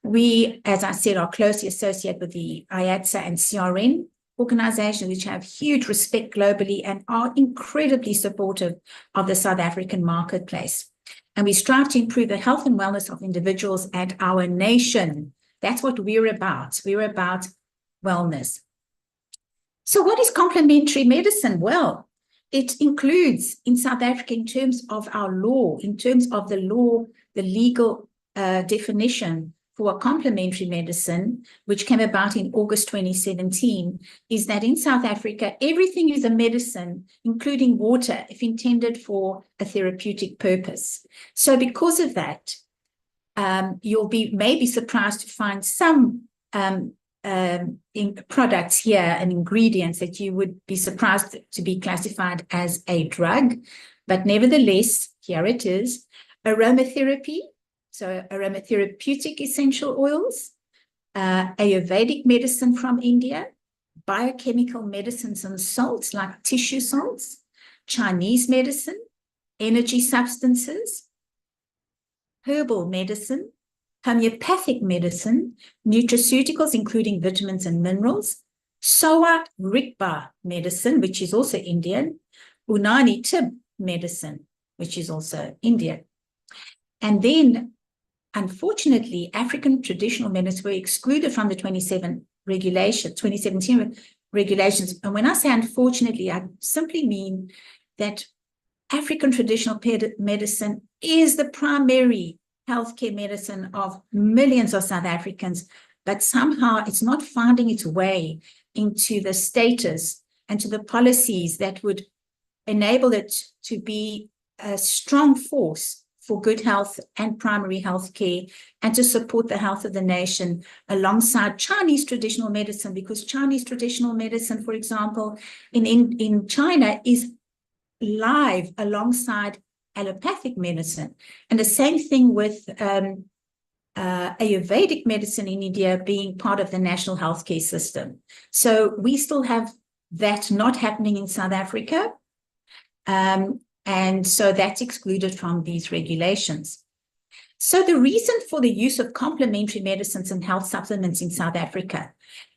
We, as I said, are closely associated with the IATSA and CRN organizations, which have huge respect globally and are incredibly supportive of the South African marketplace. And we strive to improve the health and wellness of individuals and our nation. That's what we're about. We're about wellness. So what is complementary medicine? Well, it includes in South Africa, in terms of our law, in terms of the law, the legal definition for a complementary medicine, which came about in August 2017, is that in South Africa, everything is a medicine, including water, if intended for a therapeutic purpose. So because of that, you'll be maybe surprised to find some products here and ingredients that you would be surprised to be classified as a drug. But nevertheless, here it is, aromatherapy, so aromatherapeutic essential oils, Ayurvedic medicine from India, biochemical medicines and salts like tissue salts, Chinese medicine, energy substances, herbal medicine, homeopathic medicine, nutraceuticals, including vitamins and minerals, Sowa Rigpa medicine, which is also Indian, Unani Tib medicine, which is also Indian. And then, unfortunately, African traditional medicines were excluded from the 2017 regulations. And when I say unfortunately, I simply mean that African traditional medicine is the primary healthcare medicine of millions of South Africans, but somehow it's not finding its way into the status and to the policies that would enable it to be a strong force for good health and primary health care and to support the health of the nation alongside Chinese traditional medicine, because Chinese traditional medicine, for example, in China is live alongside allopathic medicine. And the same thing with Ayurvedic medicine in India being part of the national healthcare system. So we still have that not happening in South Africa. And so that's excluded from these regulations. So the reason for the use of complementary medicines and health supplements in South Africa,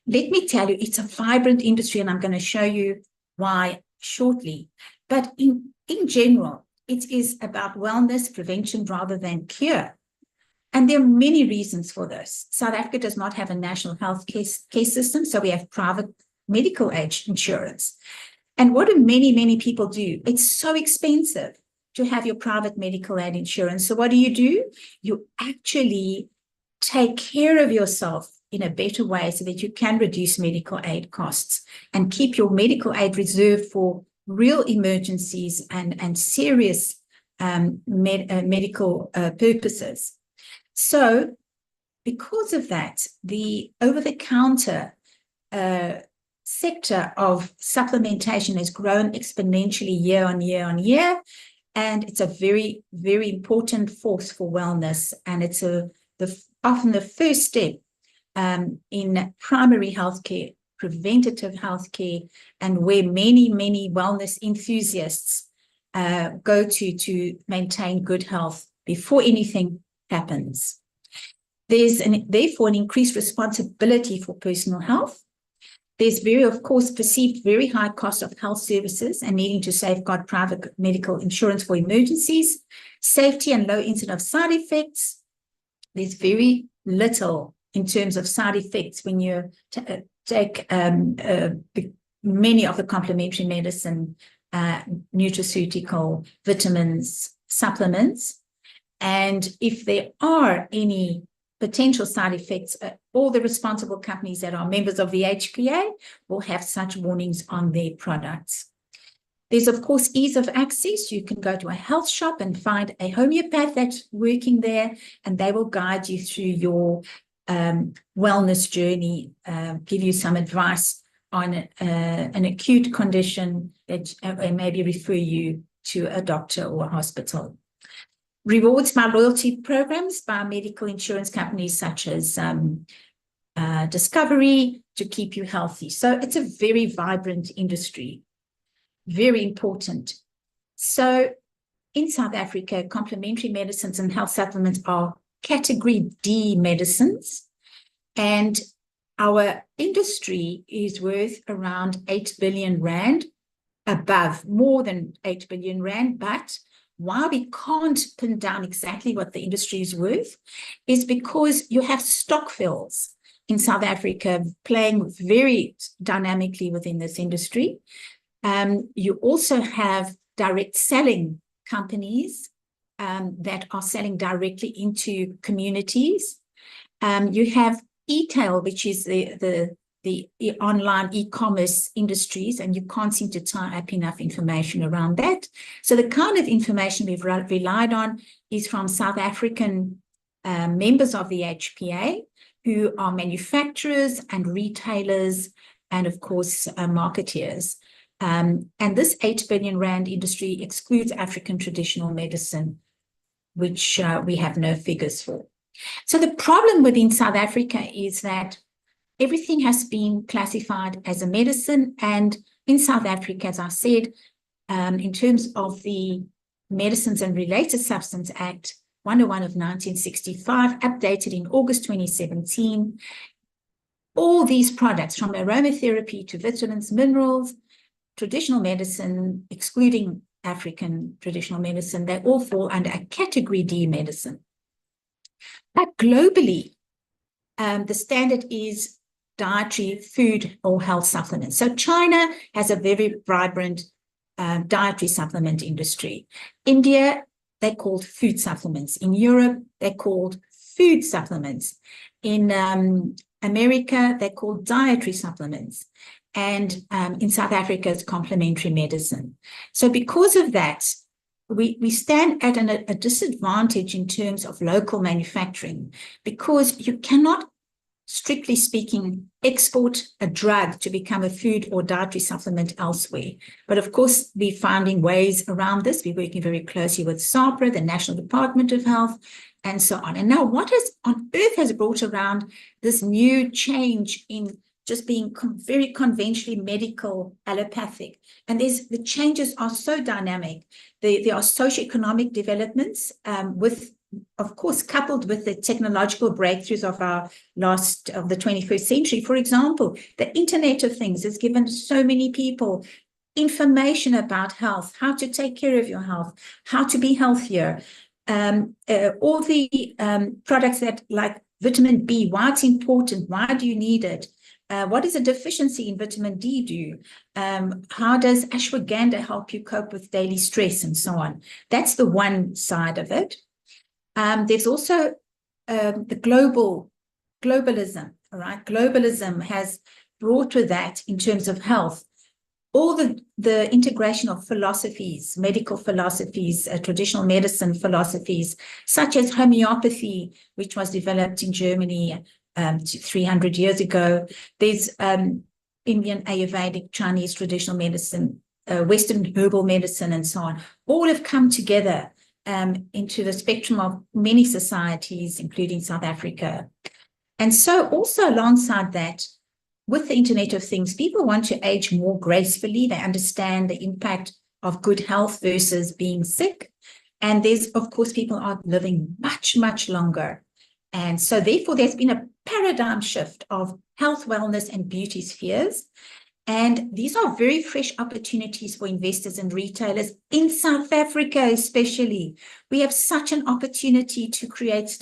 let me tell you, it's a vibrant industry, and I'm going to show you why shortly. But in general, it is about wellness, prevention rather than cure. And there are many reasons for this. South Africa does not have a national health care system, so we have private medical aid insurance. And what do many people do? It's so expensive to have your private medical aid insurance. So what do? You actually take care of yourself in a better way so that you can reduce medical aid costs and keep your medical aid reserved for real emergencies and serious medical purposes. So because of that, the over-the-counter sector of supplementation has grown exponentially year on year, and it's a very, very important force for wellness, and it's often the first step in primary healthcare, preventative healthcare, and where many wellness enthusiasts go to maintain good health before anything happens. There's therefore an increased responsibility for personal health. There's of course, perceived very high cost of health services and needing to safeguard private medical insurance for emergencies, safety and low incidence of side effects. There's very little in terms of side effects when you take many of the complementary medicine, nutraceutical, vitamins, supplements. And if there are any potential side effects, all the responsible companies that are members of the HPA will have such warnings on their products. There's, of course, ease of access. You can go to a health shop and find a homeopath that's working there, and they will guide you through your wellness journey, give you some advice on an acute condition that maybe refer you to a doctor or a hospital. rewards by loyalty programs by medical insurance companies such as Discovery to keep you healthy. So it's a very vibrant industry, very important. So in South Africa, complementary medicines and health supplements are category D medicines, and our industry is worth around 8 billion rand, above more than 8 billion rand. But why we can't pin down exactly what the industry is worth is because you have stock fills in South Africa playing very dynamically within this industry. You also have direct selling companies that are selling directly into communities. You have e-tail, which is the online e-commerce industries, and you can't seem to tie up enough information around that. So the kind of information we've relied on is from South African members of the HPA, who are manufacturers and retailers and, of course, marketeers. And this 8 billion rand industry excludes African traditional medicine, which we have no figures for. So the problem within South Africa is that everything has been classified as a medicine. And in South Africa, as I said, in terms of the Medicines and Related Substance Act 101 of 1965, updated in August 2017, all these products, from aromatherapy to vitamins, minerals, traditional medicine, excluding African traditional medicine, they all fall under a category D medicine. But globally, the standard is dietary food or health supplements. So China has a very vibrant dietary supplement industry. India, they're called food supplements. In Europe, they're called food supplements. In America, they're called dietary supplements. And in South Africa, it's complementary medicine. So because of that, we stand at a disadvantage in terms of local manufacturing, because you cannot, strictly speaking, export a drug to become a food or dietary supplement elsewhere. But of course, we're finding ways around this. We're working very closely with SAHPRA, the National Department of Health, and so on. And now what on earth has brought around this new change in just being very conventionally medical allopathic? And the changes are so dynamic. There are socioeconomic developments with, of course, coupled with the technological breakthroughs of the 21st century. For example, the Internet of Things has given so many people information about health, how to take care of your health, how to be healthier. All the products that, like vitamin B, why it's important, why do you need it? What does a deficiency in vitamin D do? How does ashwagandha help you cope with daily stress and so on? That's the one side of it. There's also the globalism, all right? Globalism has brought with that, in terms of health, all the integration of philosophies, medical philosophies, traditional medicine philosophies, such as homeopathy, which was developed in Germany 300 years ago. There's Indian, Ayurvedic, Chinese traditional medicine, Western herbal medicine, and so on. All have come together into the spectrum of many societies, including South Africa. And so also alongside that, with the Internet of Things, people want to age more gracefully. They understand the impact of good health versus being sick. And there's, of course, people are living much, much longer. And so therefore, there's been a paradigm shift of health, wellness, and beauty spheres. And these are very fresh opportunities for investors and retailers in South Africa, especially. We have such an opportunity to create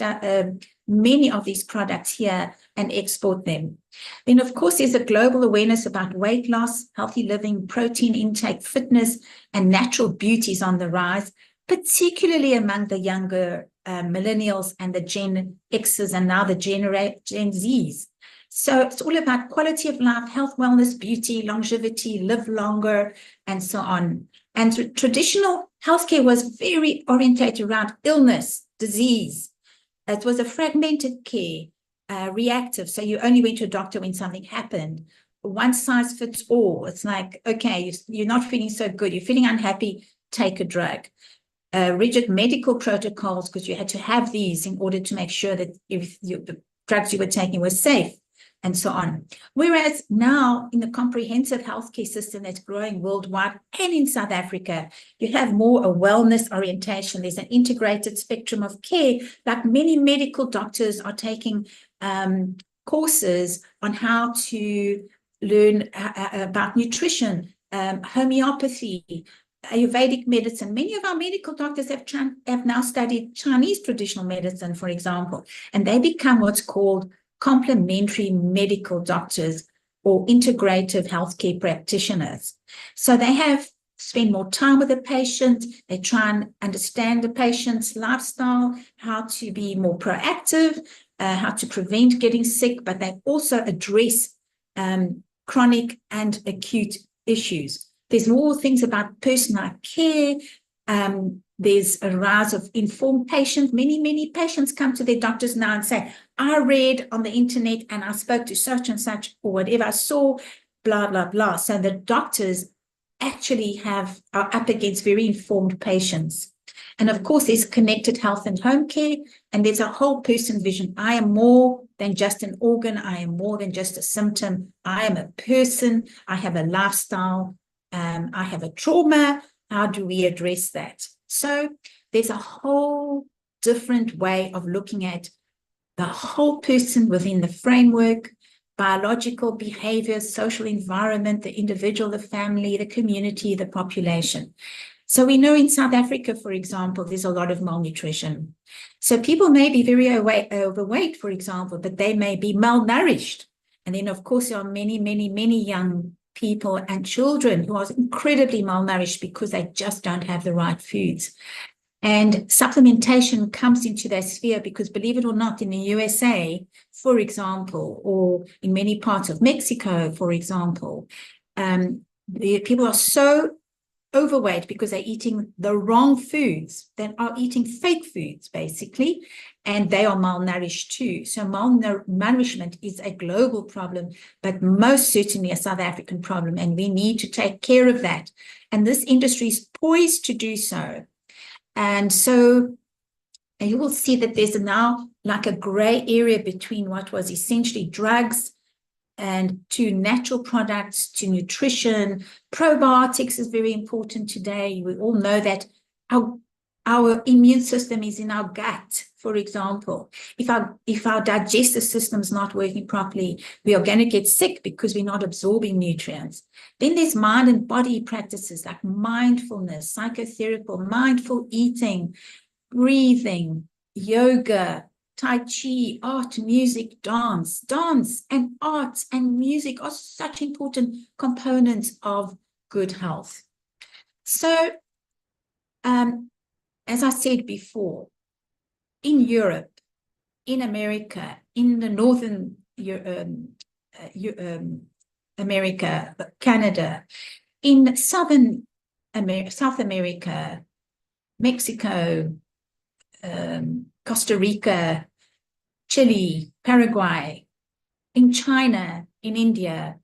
many of these products here and export them. Then, of course, there's a global awareness about weight loss, healthy living, protein intake, fitness, and natural beauty is on the rise, particularly among the younger millennials and the Gen X's and now the Gen Z's. So it's all about quality of life, health, wellness, beauty, longevity, live longer, and so on. And traditional healthcare was very orientated around illness, disease. It was a fragmented care, reactive. So you only went to a doctor when something happened. One size fits all. It's like, okay, you're not feeling so good. You're feeling unhappy, take a drug. rigid medical protocols, because you had to have these in order to make sure that if the drugs you were taking were safe, and so on. Whereas now in the comprehensive healthcare system that's growing worldwide and in South Africa, you have more a wellness orientation. There's an integrated spectrum of care, like many medical doctors are taking courses on how to learn about nutrition, homeopathy, Ayurvedic medicine. Many of our medical doctors have now studied Chinese traditional medicine, for example, and they become what's called complementary medical doctors or integrative healthcare practitioners. So they spend more time with the patient, they try and understand the patient's lifestyle, how to be more proactive, how to prevent getting sick, but they also address chronic and acute issues. There's more things about personal care. There's a rise of informed patients. Many patients come to their doctors now and say, I read on the internet and I spoke to such and such, or whatever I saw, blah, blah, blah. So the doctors actually are up against very informed patients. And of course, there's connected health and home care, and there's a whole person vision. I am more than just an organ. I am more than just a symptom. I am a person. I have a lifestyle. I have a trauma. How do we address that? So there's a whole different way of looking at the whole person within the framework, biological behavior, social environment, the individual, the family, the community, the population. So we know in South Africa, for example, there's a lot of malnutrition. So people may be very overweight, for example, but they may be malnourished. And then, of course, there are many young people and children who are incredibly malnourished because they just don't have the right foods. And supplementation comes into that sphere because, believe it or not, in the USA, for example, or in many parts of Mexico, for example, the people are so overweight because they're eating the wrong foods, that are eating fake foods, basically, and they are malnourished too. So malnourishment is a global problem, but most certainly a South African problem, and we need to take care of that. And this industry is poised to do so. And so you will see that there's now like a gray area between what was essentially drugs and to natural products, to nutrition. Probiotics is very important today. We all know that our immune system is in our gut, for example. If our digestive system is not working properly, we are going to get sick because we're not absorbing nutrients. Then there's mind and body practices like mindfulness, psychotherapy, mindful eating, breathing, yoga, Tai Chi, art, music, dance. Dance and art and music are such important components of good health. So, as I said before, in Europe, in America, in the Northern America, Canada, in South America, Mexico, Costa Rica, Chile, Paraguay, in China, in India,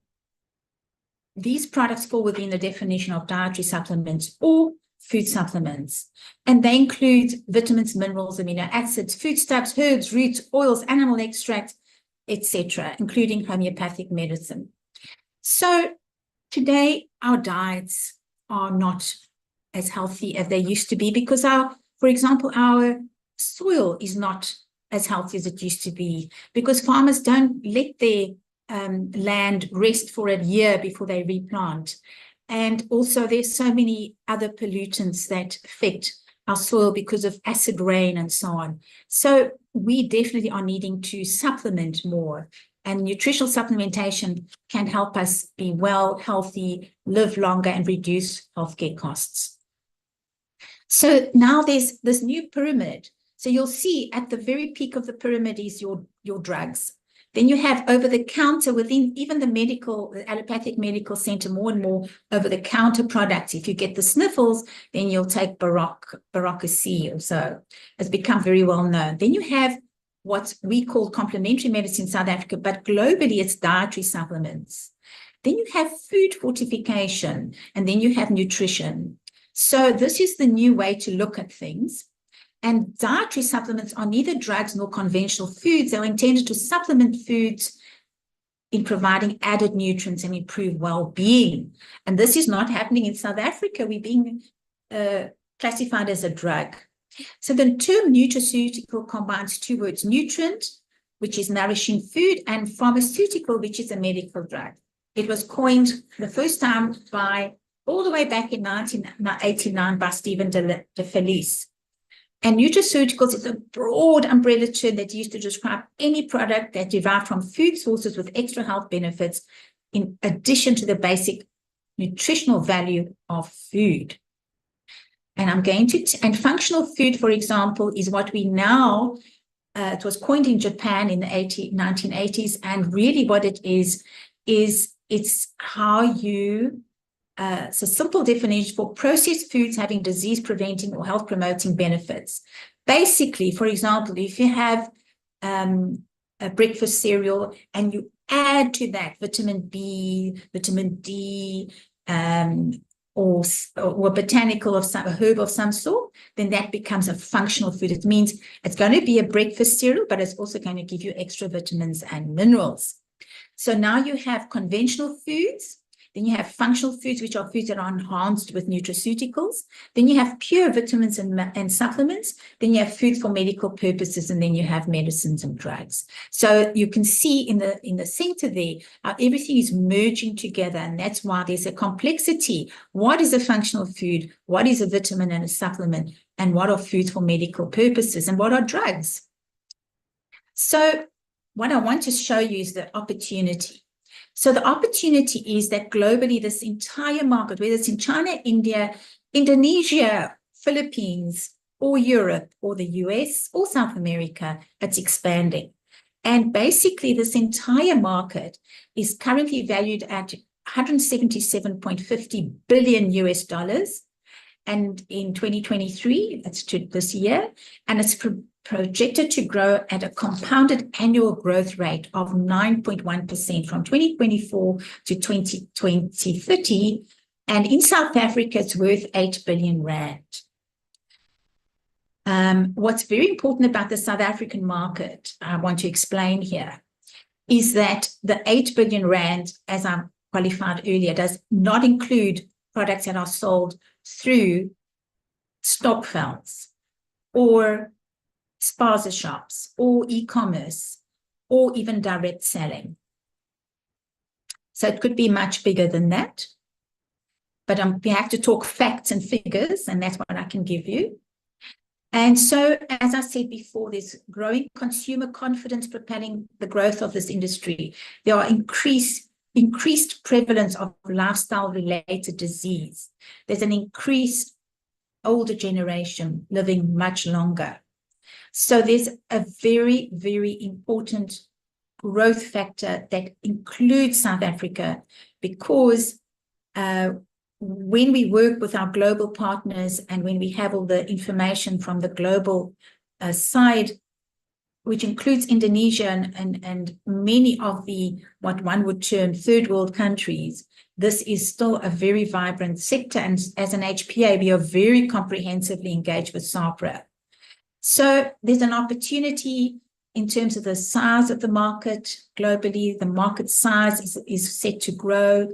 these products fall within the definition of dietary supplements or food supplements, and they include vitamins, minerals, amino acids, foodstuffs, herbs, roots, oils, animal extracts, etc., including homeopathic medicine. So today, our diets are not as healthy as they used to be because for example, our soil is not as healthy as it used to be because farmers don't let their land rest for a year before they replant. And also there's so many other pollutants that affect our soil because of acid rain and so on. So we definitely are needing to supplement more, and nutritional supplementation can help us be well, healthy, live longer, and reduce healthcare costs. So now there's this new pyramid. So you'll see at the very peak of the pyramid is your drugs. Then you have over-the-counter within even the allopathic medical center, more and more over-the-counter products. If you get the sniffles, then you'll take Barocca C or so. It's become very well known. Then you have what we call complementary medicine in South Africa, but globally it's dietary supplements. Then you have food fortification, and then you have nutrition. So this is the new way to look at things. And dietary supplements are neither drugs nor conventional foods. They're intended to supplement foods in providing added nutrients and improve well-being. And this is not happening in South Africa. We're being classified as a drug. So the term nutraceutical combines two words, nutrient, which is nourishing food, and pharmaceutical, which is a medical drug. It was coined the first time all the way back in 1989 by Stephen de Felice. And nutraceuticals is a broad umbrella term that's used to describe any product that derived from food sources with extra health benefits, in addition to the basic nutritional value of food. And and functional food, for example, is what we now, it was coined in Japan in the 1980s. And really what it is it's how you, it's a simple definition for processed foods having disease-preventing or health-promoting benefits. Basically, for example, if you have a breakfast cereal and you add to that vitamin B, vitamin D, or a botanical of a herb of some sort, then that becomes a functional food. It means it's going to be a breakfast cereal, but it's also going to give you extra vitamins and minerals. So now you have conventional foods, then you have functional foods, which are foods that are enhanced with nutraceuticals. Then you have pure vitamins and supplements. Then you have food for medical purposes, and then you have medicines and drugs. So you can see in the center there how everything is merging together, and that's why there's a complexity. What is a functional food? What is a vitamin and a supplement? And what are foods for medical purposes? And what are drugs? So what I want to show you is the opportunity. So the opportunity is that globally, this entire market, whether it's in China, India, Indonesia, Philippines, or Europe, or the US, or South America, it's expanding. And basically, this entire market is currently valued at $177.50 billion US dollars. And in 2023, that's this year, and it's projected to grow at a compounded annual growth rate of 9.1% from 2024 to 2030. And in South Africa, it's worth 8 billion rand. What's very important about the South African market, I want to explain here, is that the 8 billion rand, as I qualified earlier, does not include products that are sold through stokvels or spaza shops or e-commerce or even direct selling. So it could be much bigger than that. But we have to talk facts and figures, and that's what I can give you. And so, as I said before, there's growing consumer confidence propelling the growth of this industry. There are increased prevalence of lifestyle-related disease. There's an increased older generation living much longer. So there's a very, very important growth factor that includes South Africa, because when we work with our global partners and when we have all the information from the global side, which includes Indonesia and many of the, what one would term third world countries, this is still a very vibrant sector. And as an HPA, we are very comprehensively engaged with SAHPRA. So there's an opportunity in terms of the size of the market globally. The market size is set to grow.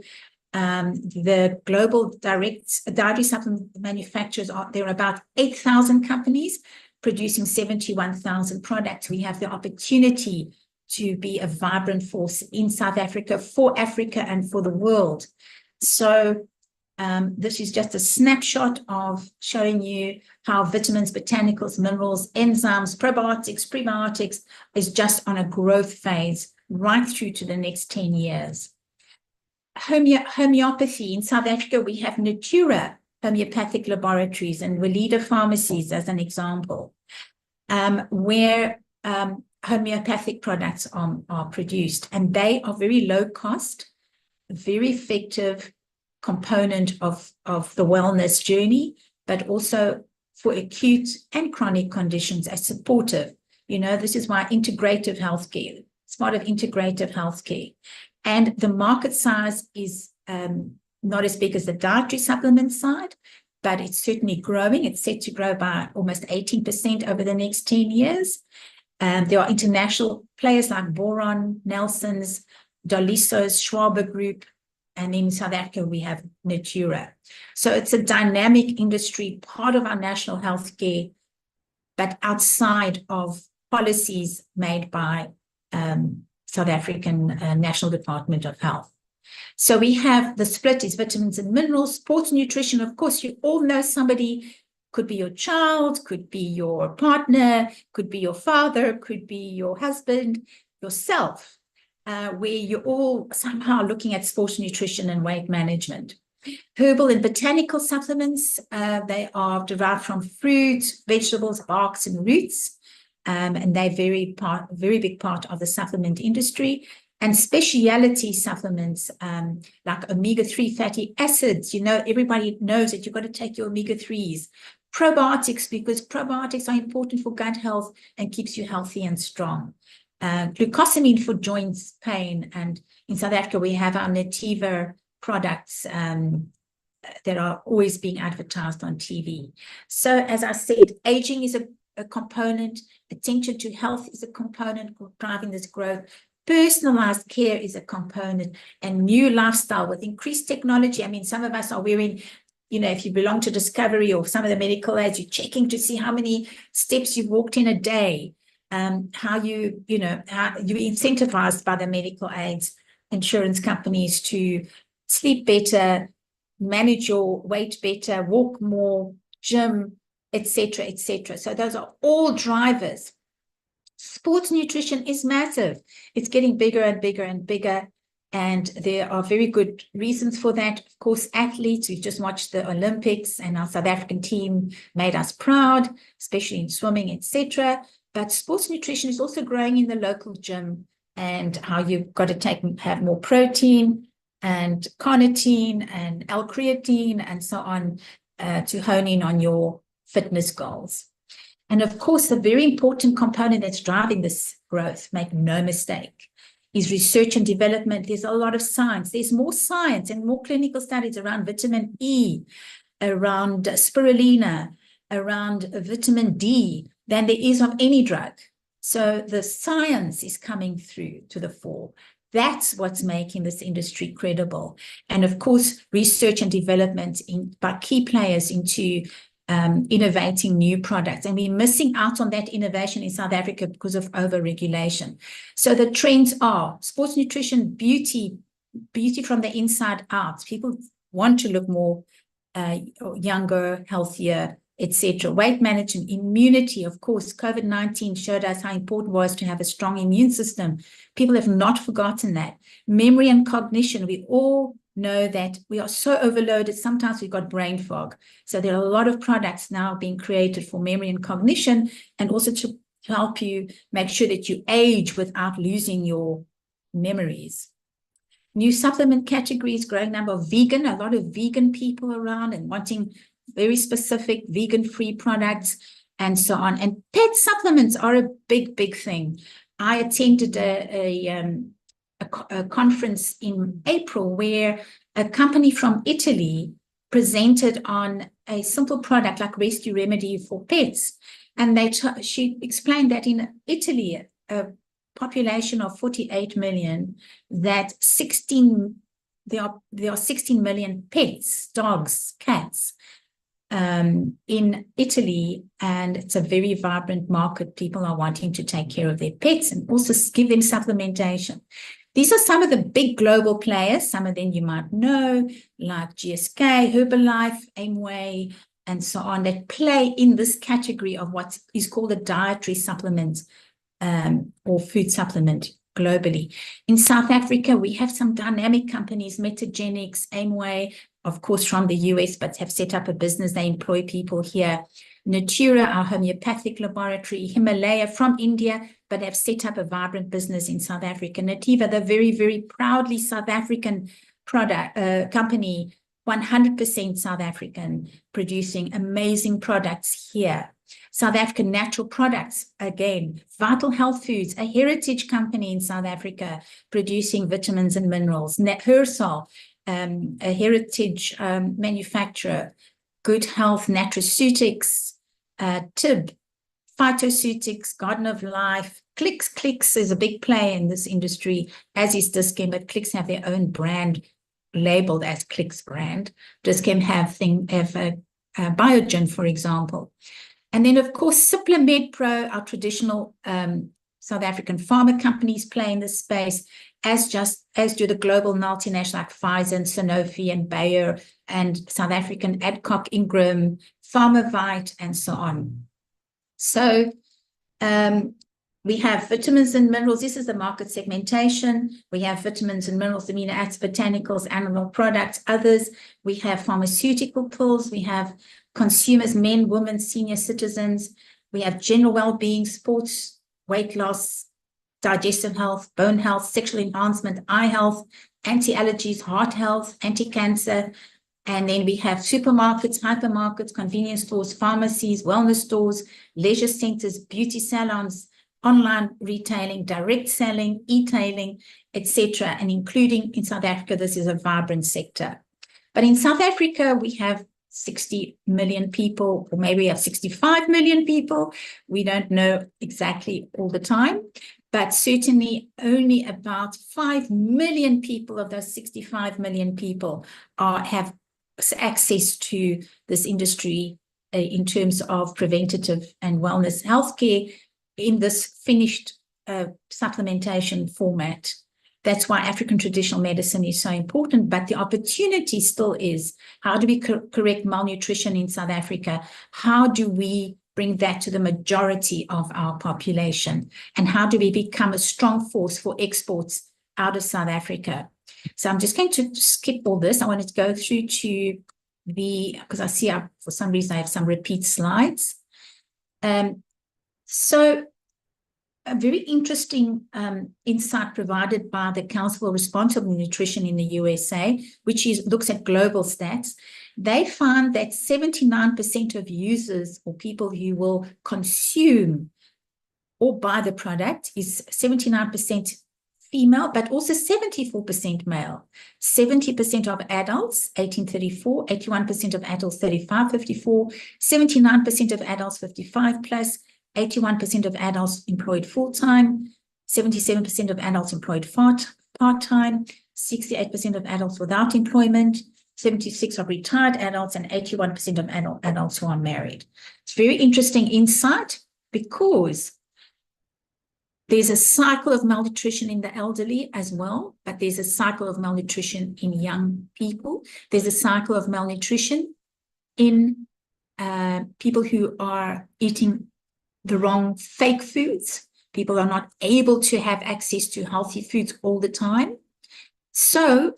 The global dietary supplement manufacturers there are about 8,000 companies producing 71,000 products. We have the opportunity to be a vibrant force in South Africa, for Africa, and for the world. So this is just a snapshot of showing you how vitamins, botanicals, minerals, enzymes, probiotics, prebiotics is just on a growth phase right through to the next 10 years. Homeopathy. In South Africa, we have Natura homeopathic laboratories and Weleda pharmacies as an example, where homeopathic products are produced, and they are very low cost, very effective component of the wellness journey, but also for acute and chronic conditions as supportive. You know, this is why integrative healthcare, it's part of integrative healthcare. And the market size is not as big as the dietary supplement side, but it's certainly growing. It's set to grow by almost 18% over the next 10 years. There are international players like Boron, Nelson's, Doliso's, Schwaber Group, and in South Africa, we have Natura. So it's a dynamic industry, part of our national healthcare, but outside of policies made by South African National Department of Health. So we have the split is vitamins and minerals, sports nutrition. Of course, you all know somebody, could be your child, could be your partner, could be your father, could be your husband, yourself, where you're all somehow looking at sports nutrition and weight management. Herbal and botanical supplements, they are derived from fruits, vegetables, barks, and roots, and they're very big part of the supplement industry. And specialty supplements like omega-3 fatty acids. You know, everybody knows that you've got to take your omega-3s. Probiotics, because probiotics are important for gut health and keeps you healthy and strong. Glucosamine for joints pain. And in South Africa, we have our Nativa products that are always being advertised on TV. So as I said, aging is a component. Attention to health is a component driving this growth. Personalized care is a component, and new lifestyle with increased technology. I mean, some of us are wearing, you know, if you belong to Discovery or some of the medical aids, you're checking to see how many steps you've walked in a day, how you're incentivized by the medical aids, insurance companies to sleep better, manage your weight better, walk more, gym, etc., etc. So those are all drivers. Sports nutrition is massive. It's getting bigger and bigger and bigger, and there are very good reasons for that. Of course, athletes, we've just watched the Olympics, and our South African team made us proud, especially in swimming, etc. But sports nutrition is also growing in the local gym, and how you've got to have more protein and carnitine and L-creatine and so on to hone in on your fitness goals. And of course, the very important component that's driving this growth, make no mistake, is research and development. There's a lot of science. There's more science and more clinical studies around vitamin E, around spirulina, around vitamin D than there is of any drug. So the science is coming through to the fore. That's what's making this industry credible. And of course, research and development by key players into innovating new products, and we're missing out on that innovation in South Africa because of over-regulation. So the trends are sports nutrition, beauty from the inside out. People want to look more younger, healthier, etc. Weight management, immunity, of course, COVID-19 showed us how important it was to have a strong immune system. People have not forgotten that. Memory and cognition, we all know that we are so overloaded, sometimes we've got brain fog. So there are a lot of products now being created for memory and cognition, and also to help you make sure that you age without losing your memories. New supplement categories, growing number of vegan, a lot of vegan people around and wanting very specific vegan-free products and so on. And pet supplements are a big, big thing. I attended a conference in April where a company from Italy presented on a simple product like Rescue Remedy for pets. And she explained that in Italy, a population of 48 million, that there are 16 million pets, dogs, cats, in Italy, and it's a very vibrant market. People are wanting to take care of their pets and also give them supplementation. These are some of the big global players. Some of them you might know, like GSK, Herbalife, Amway, and so on, that play in this category of what is called a dietary supplement or food supplement globally. In South Africa, we have some dynamic companies, Metagenics, Amway, of course, from the US, but have set up a business. They employ people here. Natura, our homeopathic laboratory, Himalaya from India, but have set up a vibrant business in South Africa. Nativa, the very, very proudly South African company, 100% South African, producing amazing products here. South African Natural Products, again, Vital Health Foods, a heritage company in South Africa, producing vitamins and minerals. Hersal, a heritage manufacturer. good health, nutraceutics, TIB, phytoceutics, garden of life. Clicks is a big player in this industry, as is Dis-Chem, but Clicks have their own brand labeled as Clicks brand. Dis-Chem have Biogen, for example. And then, of course, Supplement Pro, our traditional South African pharma companies play in this space, as do the global multinational like Pfizer and Sanofi and Bayer and South African Adcock Ingram, Pharmavite, and so on. So we have vitamins and minerals. This is the market segmentation. We have vitamins and minerals, amino acids, botanicals, animal products, others. We have pharmaceutical pills. We have consumers, men, women, senior citizens. We have general well-being, sports, weight loss, digestive health, bone health, sexual enhancement, eye health, anti-allergies, heart health, anti-cancer. And then we have supermarkets, hypermarkets, convenience stores, pharmacies, wellness stores, leisure centers, beauty salons, online retailing, direct selling, e-tailing, etc. And including in South Africa, this is a vibrant sector. But in South Africa, we have 60 million people, or maybe we have 65 million people. We don't know exactly all the time, but certainly only about 5 million people of those 65 million people have access to this industry in terms of preventative and wellness healthcare in this finished supplementation format. That's why African traditional medicine is so important, but the opportunity still is, how do we correct malnutrition in South Africa? How do we bring that to the majority of our population? And how do we become a strong force for exports out of South Africa? So I'm just going to skip all this. I wanted to go through to because I see for some reason I have some repeat slides. So a very interesting insight provided by the Council for Responsible Nutrition in the USA, which looks at global stats. They found that 79% of users or people who will consume or buy the product is 79% female, but also 74% male. 70% of adults, 18-34, 81% of adults, 35-54, 79% of adults, 55 plus, 81% of adults employed full-time, 77% of adults employed part-time, 68% of adults without employment, 76% of retired adults, and 81% of adults who are married. It's very interesting insight because there's a cycle of malnutrition in the elderly as well, but there's a cycle of malnutrition in young people. There's a cycle of malnutrition in people who are eating the wrong fake foods. People are not able to have access to healthy foods all the time. So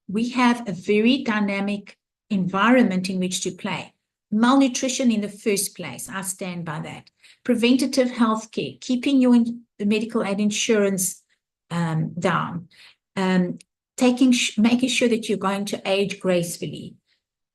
we have a very dynamic environment in which to play. Malnutrition in the first place, I stand by that. Preventative healthcare, keeping your medical aid insurance down, making sure that you're going to age gracefully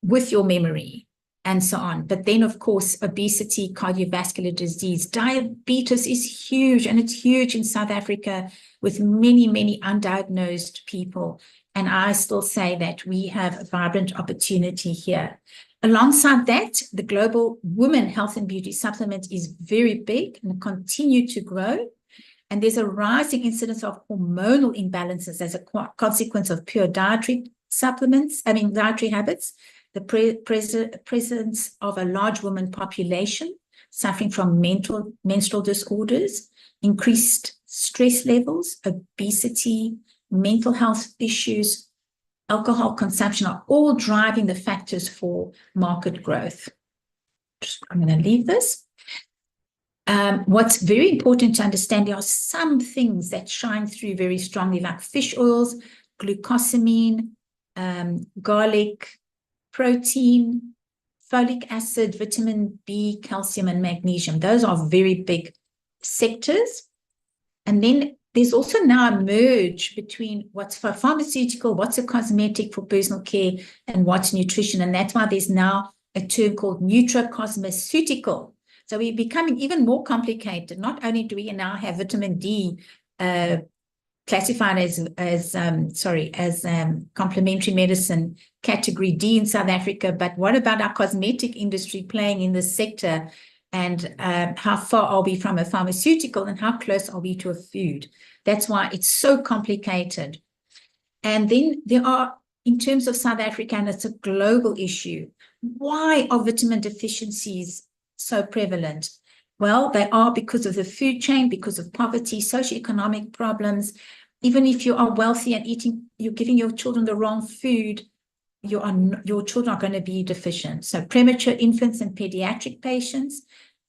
with your memory, and so on. But then, of course, obesity, cardiovascular disease, diabetes is huge, and it's huge in South Africa with many, many undiagnosed people. And I still say that we have a vibrant opportunity here. Alongside that, the global women health and beauty supplement is very big and continue to grow. And there's a rising incidence of hormonal imbalances as a consequence of pure dietary habits, the presence of a large woman population suffering from menstrual disorders, increased stress levels, obesity, mental health issues, alcohol consumption are all driving the factors for market growth. I'm going to leave this. What's very important to understand, there are some things that shine through very strongly, like fish oils, glucosamine, garlic, protein, folic acid, vitamin B, calcium, and magnesium. Those are very big sectors. And then there's also now a merge between what's for pharmaceutical, what's a cosmetic for personal care, and what's nutrition. And that's why there's now a term called nutracosmeceutical. So we're becoming even more complicated. Not only do we now have vitamin D classified as complementary medicine category D in South Africa. But what about our cosmetic industry playing in this sector? And how far are we from a pharmaceutical, and how close are we to a food? That's why it's so complicated. And then there are, in terms of South Africa, and it's a global issue, why are vitamin deficiencies so prevalent? Well, they are because of the food chain, because of poverty, socioeconomic problems. Even if you are wealthy and you're giving your children the wrong food, your children are going to be deficient. So premature infants and pediatric patients,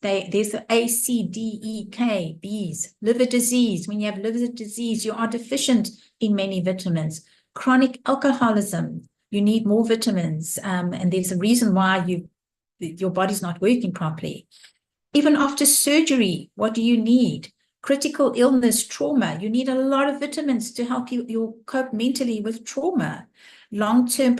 there's the A, C, D, E, K, Bs. Liver disease. When you have liver disease, you are deficient in many vitamins. Chronic alcoholism, you need more vitamins. And there's a reason why your body's not working properly. Even after surgery, what do you need? Critical illness, trauma. You need a lot of vitamins to help you cope mentally with trauma. Long-term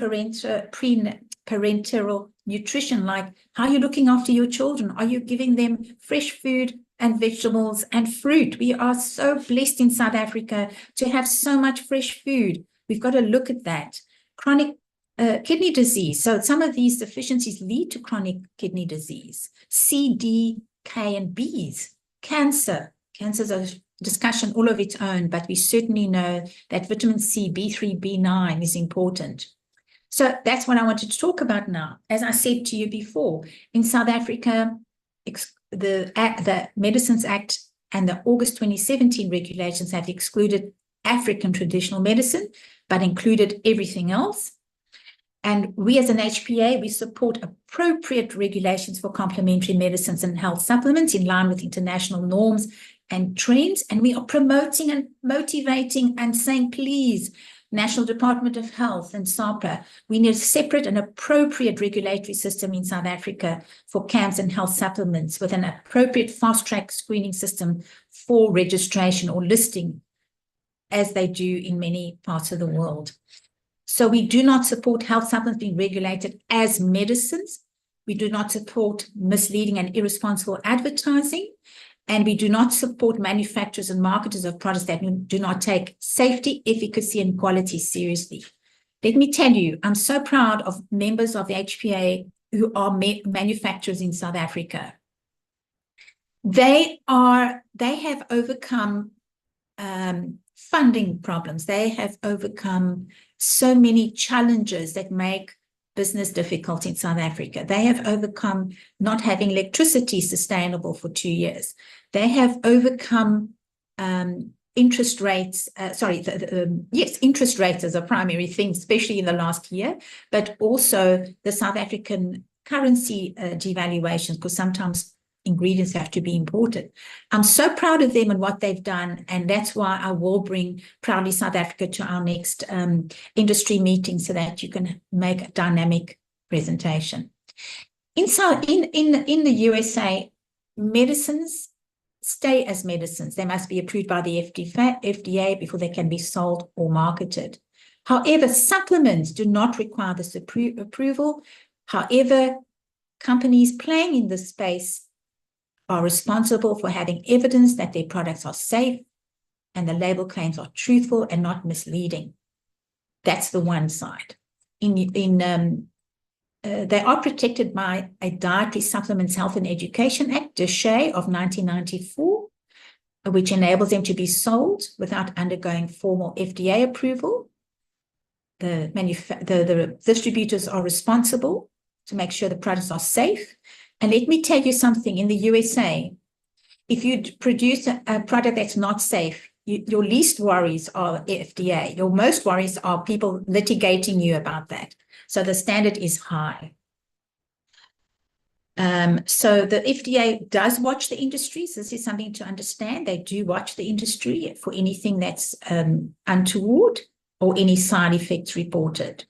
parental nutrition, like how are you looking after your children? Are you giving them fresh food and vegetables and fruit? We are so blessed in South Africa to have so much fresh food. We've got to look at that. Chronic kidney disease. So some of these deficiencies lead to chronic kidney disease. C, D, K, and Bs. Cancer. Cancer is a discussion all of its own, but we certainly know that vitamin C, B3, B9 is important. So that's what I wanted to talk about now. As I said to you before, in South Africa, the Medicines Act and the August 2017 regulations have excluded African traditional medicine, but included everything else. And we as an HPA, we support appropriate regulations for complementary medicines and health supplements in line with international norms and trends. And we are promoting and motivating and saying, please, National Department of Health and SAPA, we need a separate and appropriate regulatory system in South Africa for CAMs and health supplements with an appropriate fast-track screening system for registration or listing, as they do in many parts of the world. So we do not support health supplements being regulated as medicines. We do not support misleading and irresponsible advertising. And we do not support manufacturers and marketers of products that do not take safety, efficacy, and quality seriously. Let me tell you, I'm so proud of members of the HPA who are manufacturers in South Africa. They have overcome funding problems. They have overcome so many challenges that make business difficult in South Africa. They have overcome not having electricity sustainable for 2 years. They have overcome interest rates. Interest rates as a primary thing, especially in the last year, but also the South African currency devaluations, because sometimes ingredients have to be imported. I'm so proud of them and what they've done, and that's why I will bring Proudly South Africa to our next industry meeting so that you can make a dynamic presentation. In the USA, medicines stay as medicines. They must be approved by the FDA before they can be sold or marketed. However, supplements do not require this approval. However, companies playing in this space are responsible for having evidence that their products are safe and the label claims are truthful and not misleading. That's the one side. They are protected by a Dietary Supplements Health and Education Act, DSHEA, of 1994, which enables them to be sold without undergoing formal FDA approval. The distributors are responsible to make sure the products are safe. And let me tell you something, in the USA, if you produce a product that's not safe, your least worries are FDA. Your most worries are people litigating you about that. So the standard is high. So the FDA does watch the industry. So this is something to understand. They do watch the industry for anything that's untoward or any side effects reported.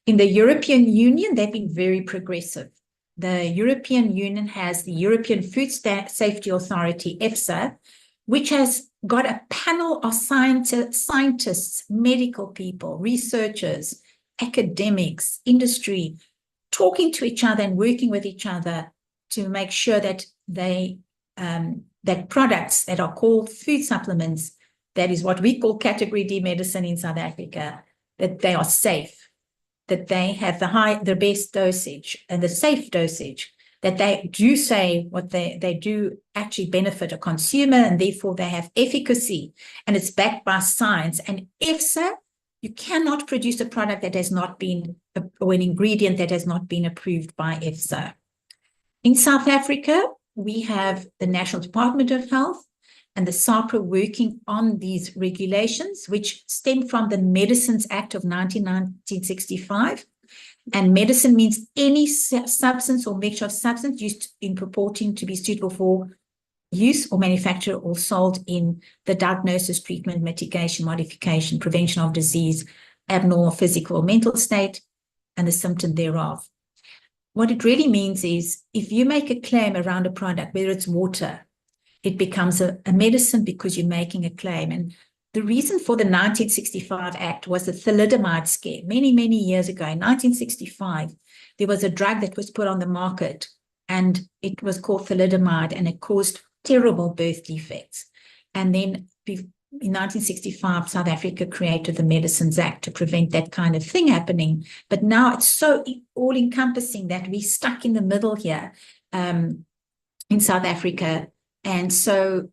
In the European Union, they've been very progressive. The European Union has the European Food Safety Authority, EFSA, which has got a panel of scientists, medical people, researchers, academics, industry, talking to each other and working with each other to make sure that that products that are called food supplements that is what we call category D medicine in South Africa, that they are safe, that they have the best dosage and the safe dosage, that they do say what they do actually benefit a consumer, and therefore they have efficacy, and it's backed by science. And EFSA, you cannot produce a product that has not been, or an ingredient that has not been approved by EFSA. In South Africa, we have the National Department of Health and the SAHPRA working on these regulations, which stem from the Medicines Act of 1965. And medicine means any substance or mixture of substance used in purporting to be suitable for use or manufacture or sold in the diagnosis, treatment, mitigation, modification, prevention of disease, abnormal physical or mental state, and the symptom thereof. What it really means is if you make a claim around a product, whether it's water, it becomes a medicine because you're making a claim. And the reason for the 1965 Act was the thalidomide scare. Many, many years ago, in 1965, there was a drug that was put on the market, and it was called thalidomide, and it caused terrible birth defects. And then in 1965, South Africa created the Medicines Act to prevent that kind of thing happening. But now it's so all-encompassing that we're stuck in the middle here in South Africa. And so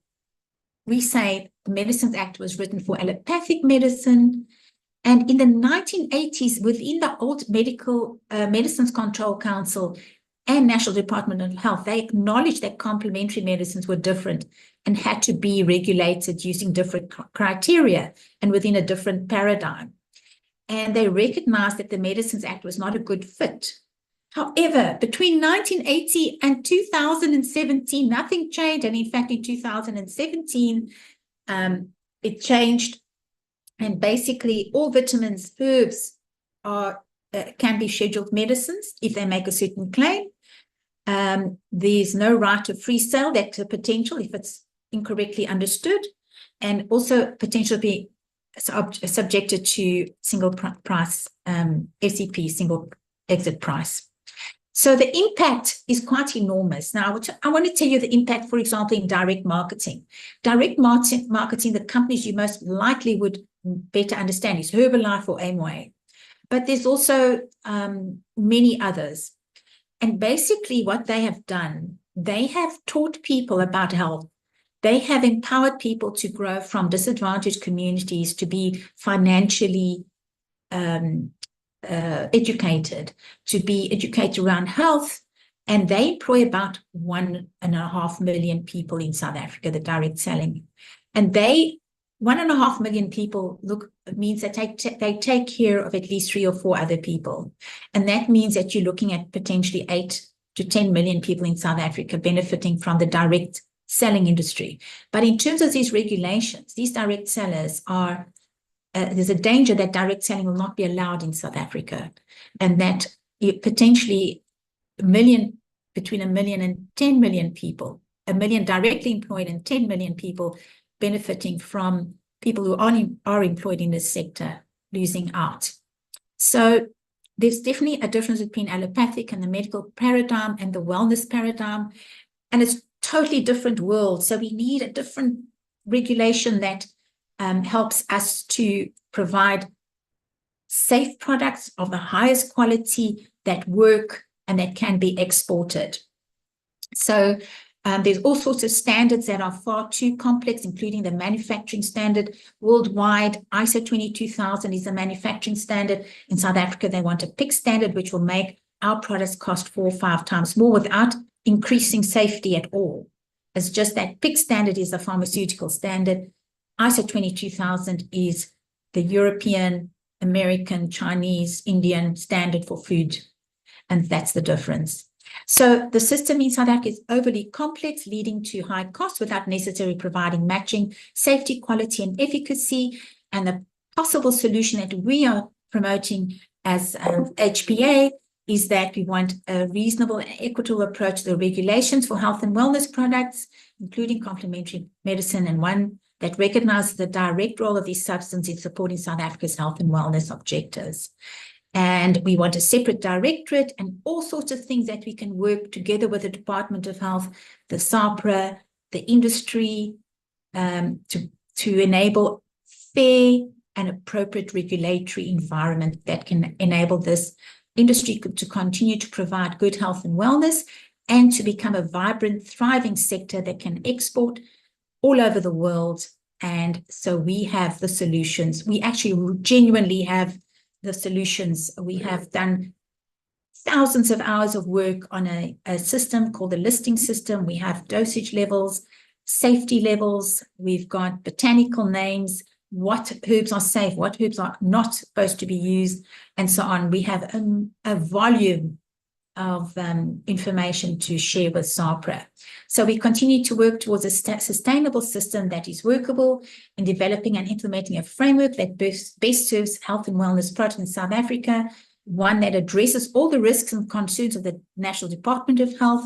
we say the Medicines Act was written for allopathic medicine. And in the 1980s, within the old Medicines Control Council and National Department of Health, they acknowledged that complementary medicines were different and had to be regulated using different criteria and within a different paradigm. And they recognized that the Medicines Act was not a good fit. However, between 1980 and 2017, nothing changed. And in fact, in 2017, it changed. And basically, all vitamins, herbs can be scheduled medicines if they make a certain claim. There's no right of free sale. That's a potential if it's incorrectly understood, and also potential to be subjected to single price, SEP, single exit price. So the impact is quite enormous. Now, I want to tell you the impact, for example, in direct marketing. Direct marketing, the companies you most likely would better understand is Herbalife or Amway. But there's also many others. And basically what they have done, they have taught people about health. They have empowered people to grow from disadvantaged communities to be financially educated, to be educated around health. And they employ about 1.5 million people in South Africa, the direct selling. And 1.5 million people means that they take care of at least 3 or 4 other people. And that means that you're looking at potentially 8 to 10 million people in South Africa benefiting from the direct selling industry. But in terms of these regulations, these direct sellers are, there's a danger that direct selling will not be allowed in South Africa, and that potentially between 1 million and 10 million people, 1 million directly employed and 10 million people benefiting from people who are employed in this sector losing out. So there's definitely a difference between allopathic and the medical paradigm and the wellness paradigm, and it's totally different world. So we need a different regulation that helps us to provide safe products of the highest quality that work and that can be exported. So there's all sorts of standards that are far too complex, including the manufacturing standard worldwide. ISO 22000 is a manufacturing standard. In South Africa, they want a PIC standard, which will make our products cost 4 or 5 times more without increasing safety at all. It's just that PIC standard is the pharmaceutical standard. ISO 22000 is the European, American, Chinese, Indian standard for food. And that's the difference. So the system in South Africa is overly complex, leading to high costs without necessarily providing matching safety, quality, and efficacy. And the possible solution that we are promoting as HPA is that we want a reasonable and equitable approach to the regulations for health and wellness products, including complementary medicine, and one that recognizes the direct role of these substances in supporting South Africa's health and wellness objectives. And we want a separate directorate and all sorts of things that we can work together with the Department of Health, the SAHPRA, the industry, to to enable fair and appropriate regulatory environment that can enable this industry to continue to provide good health and wellness and to become a vibrant, thriving sector that can export all over the world. And so we have the solutions. We actually genuinely have the solutions. We have done thousands of hours of work on a system called the listing system. We have dosage levels, safety levels. We've got botanical names, what herbs are safe, what herbs are not supposed to be used, and so on. We have a volume of information to share with SAHPRA. So we continue to work towards a sustainable system that is workable in developing and implementing a framework that best serves health and wellness products in South Africa, one that addresses all the risks and concerns of the National Department of Health,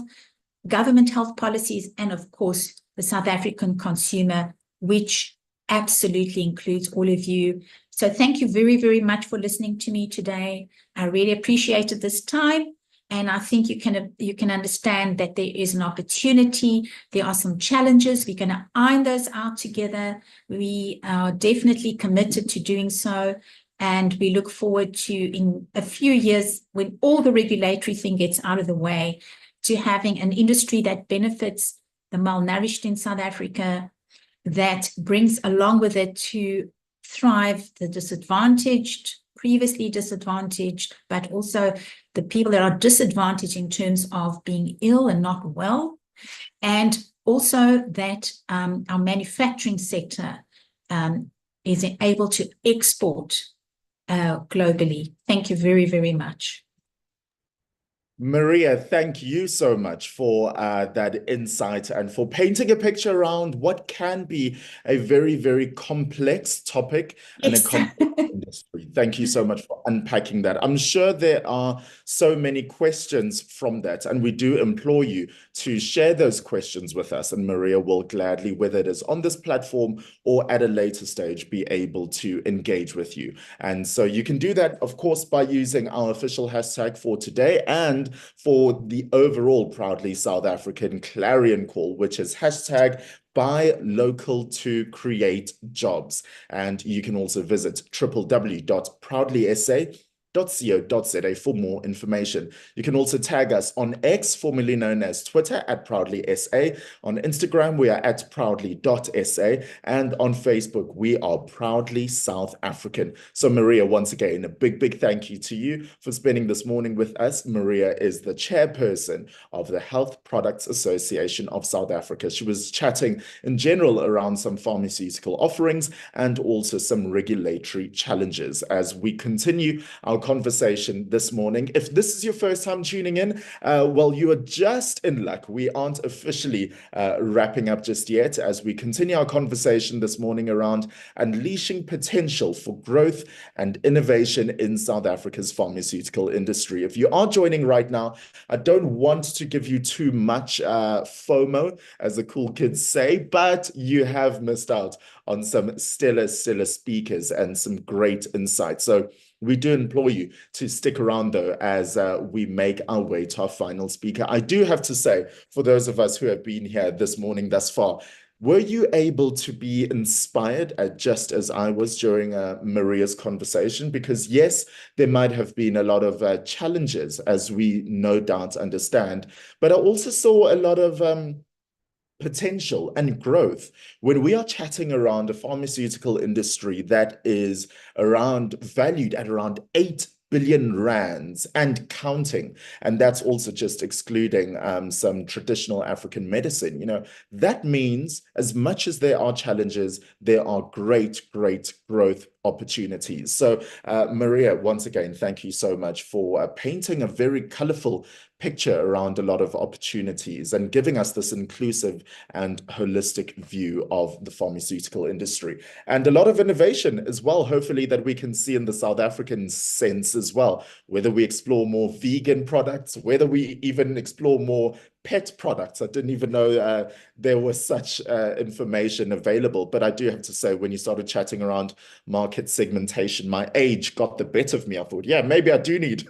government health policies, and of course, the South African consumer, which absolutely includes all of you. So thank you very, very much for listening to me today. I really appreciated this time. And I think you can understand that there is an opportunity. There are some challenges. We're going to iron those out together. We are definitely committed to doing so. And we look forward to, in a few years, when all the regulatory thing gets out of the way, to having an industry that benefits the malnourished in South Africa, that brings along with it to thrive the disadvantaged, previously disadvantaged, but also the people that are disadvantaged in terms of being ill and not well, and also that our manufacturing sector is able to export globally. Thank you very, very much. Maria, thank you so much for that insight and for painting a picture around what can be a very, very complex topic and a complex industry. Thank you so much for unpacking that. I'm sure there are so many questions from that, and we do implore you to share those questions with us, and Maria will gladly, whether it is on this platform or at a later stage, be able to engage with you. And so you can do that, of course, by using our official hashtag for today and for the overall Proudly South African clarion call, which is hashtag buy local to create jobs. And you can also visit www.proudlysa.co.za for more information. You can also tag us on X, formerly known as Twitter, @ProudlySA. On Instagram, we are @proudly.sa. And on Facebook, we are Proudly South African. So Maria, once again, a big, big thank you to you for spending this morning with us. Maria is the chairperson of the Health Products Association of South Africa. She was chatting in general around some pharmaceutical offerings and also some regulatory challenges as we continue our conversation this morning. If this is your first time tuning in, well, you are just in luck. We aren't officially wrapping up just yet as we continue our conversation this morning around unleashing potential for growth and innovation in South Africa's pharmaceutical industry. If you are joining right now, I don't want to give you too much FOMO, as the cool kids say, but you have missed out on some stellar speakers and some great insights. So we do implore you to stick around, though, as we make our way to our final speaker. I do have to say, for those of us who have been here this morning thus far, were you able to be inspired just as I was during Maria's conversation? Because yes, there might have been a lot of challenges, as we no doubt understand, but I also saw a lot of potential and growth when we are chatting around a pharmaceutical industry that is valued at around 8 billion rands and counting. And that's also just excluding some traditional African medicine. You know, that means as much as there are challenges, there are great growth opportunities. So Maria, once again, thank you so much for painting a very colorful picture around a lot of opportunities and giving us this inclusive and holistic view of the pharmaceutical industry and a lot of innovation as well, hopefully, that we can see in the South African sense as well, whether we explore more vegan products, whether we even explore more pet products. I didn't even know there was such information available. But I do have to say, when you started chatting around market segmentation, my age got the better of me. I thought, yeah, maybe I do need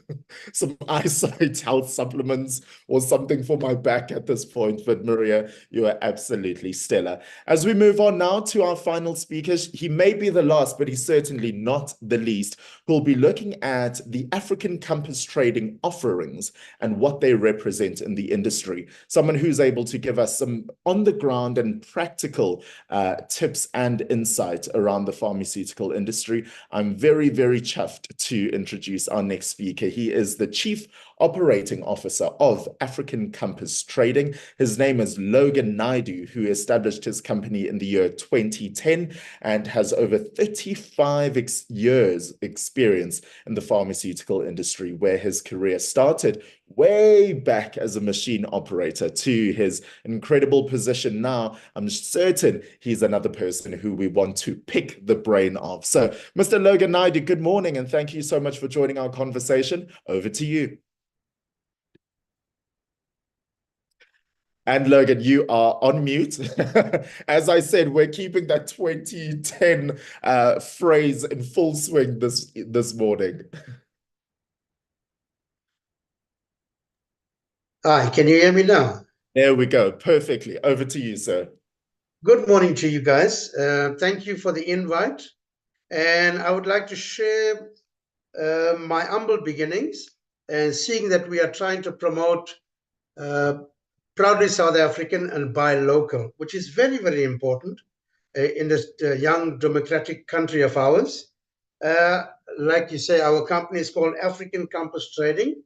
some eyesight health supplements or something for my back at this point. But Maria, you are absolutely stellar. As we move on now to our final speaker, he may be the last, but he's certainly not the least, who'll be looking at the African Compass trading offerings and what they represent in the industry. Someone who's able to give us some on-the-ground and practical tips and insight around the pharmaceutical industry. I'm very, very chuffed to introduce our next speaker. He is the Chief Operating Officer of African Compass Trading. His name is Logan Naidu, who established his company in the year 2010 and has over 35 years experience in the pharmaceutical industry, where his career started way back as a machine operator to his incredible position now. I'm certain he's another person who we want to pick the brain of. So, Mr. Logan Naidu, good morning, and thank you so much for joining our conversation. Over to you. And Logan, you are on mute. As I said, we're keeping that 2010 phrase in full swing this morning. Hi, can you hear me now? There we go. Perfectly. Over to you, sir. Good morning to you guys. Thank you for the invite. And I would like to share my humble beginnings, and seeing that we are trying to promote proudly South African and buy local, which is very, very important in this young democratic country of ours. Like you say, our company is called African Compass Trading.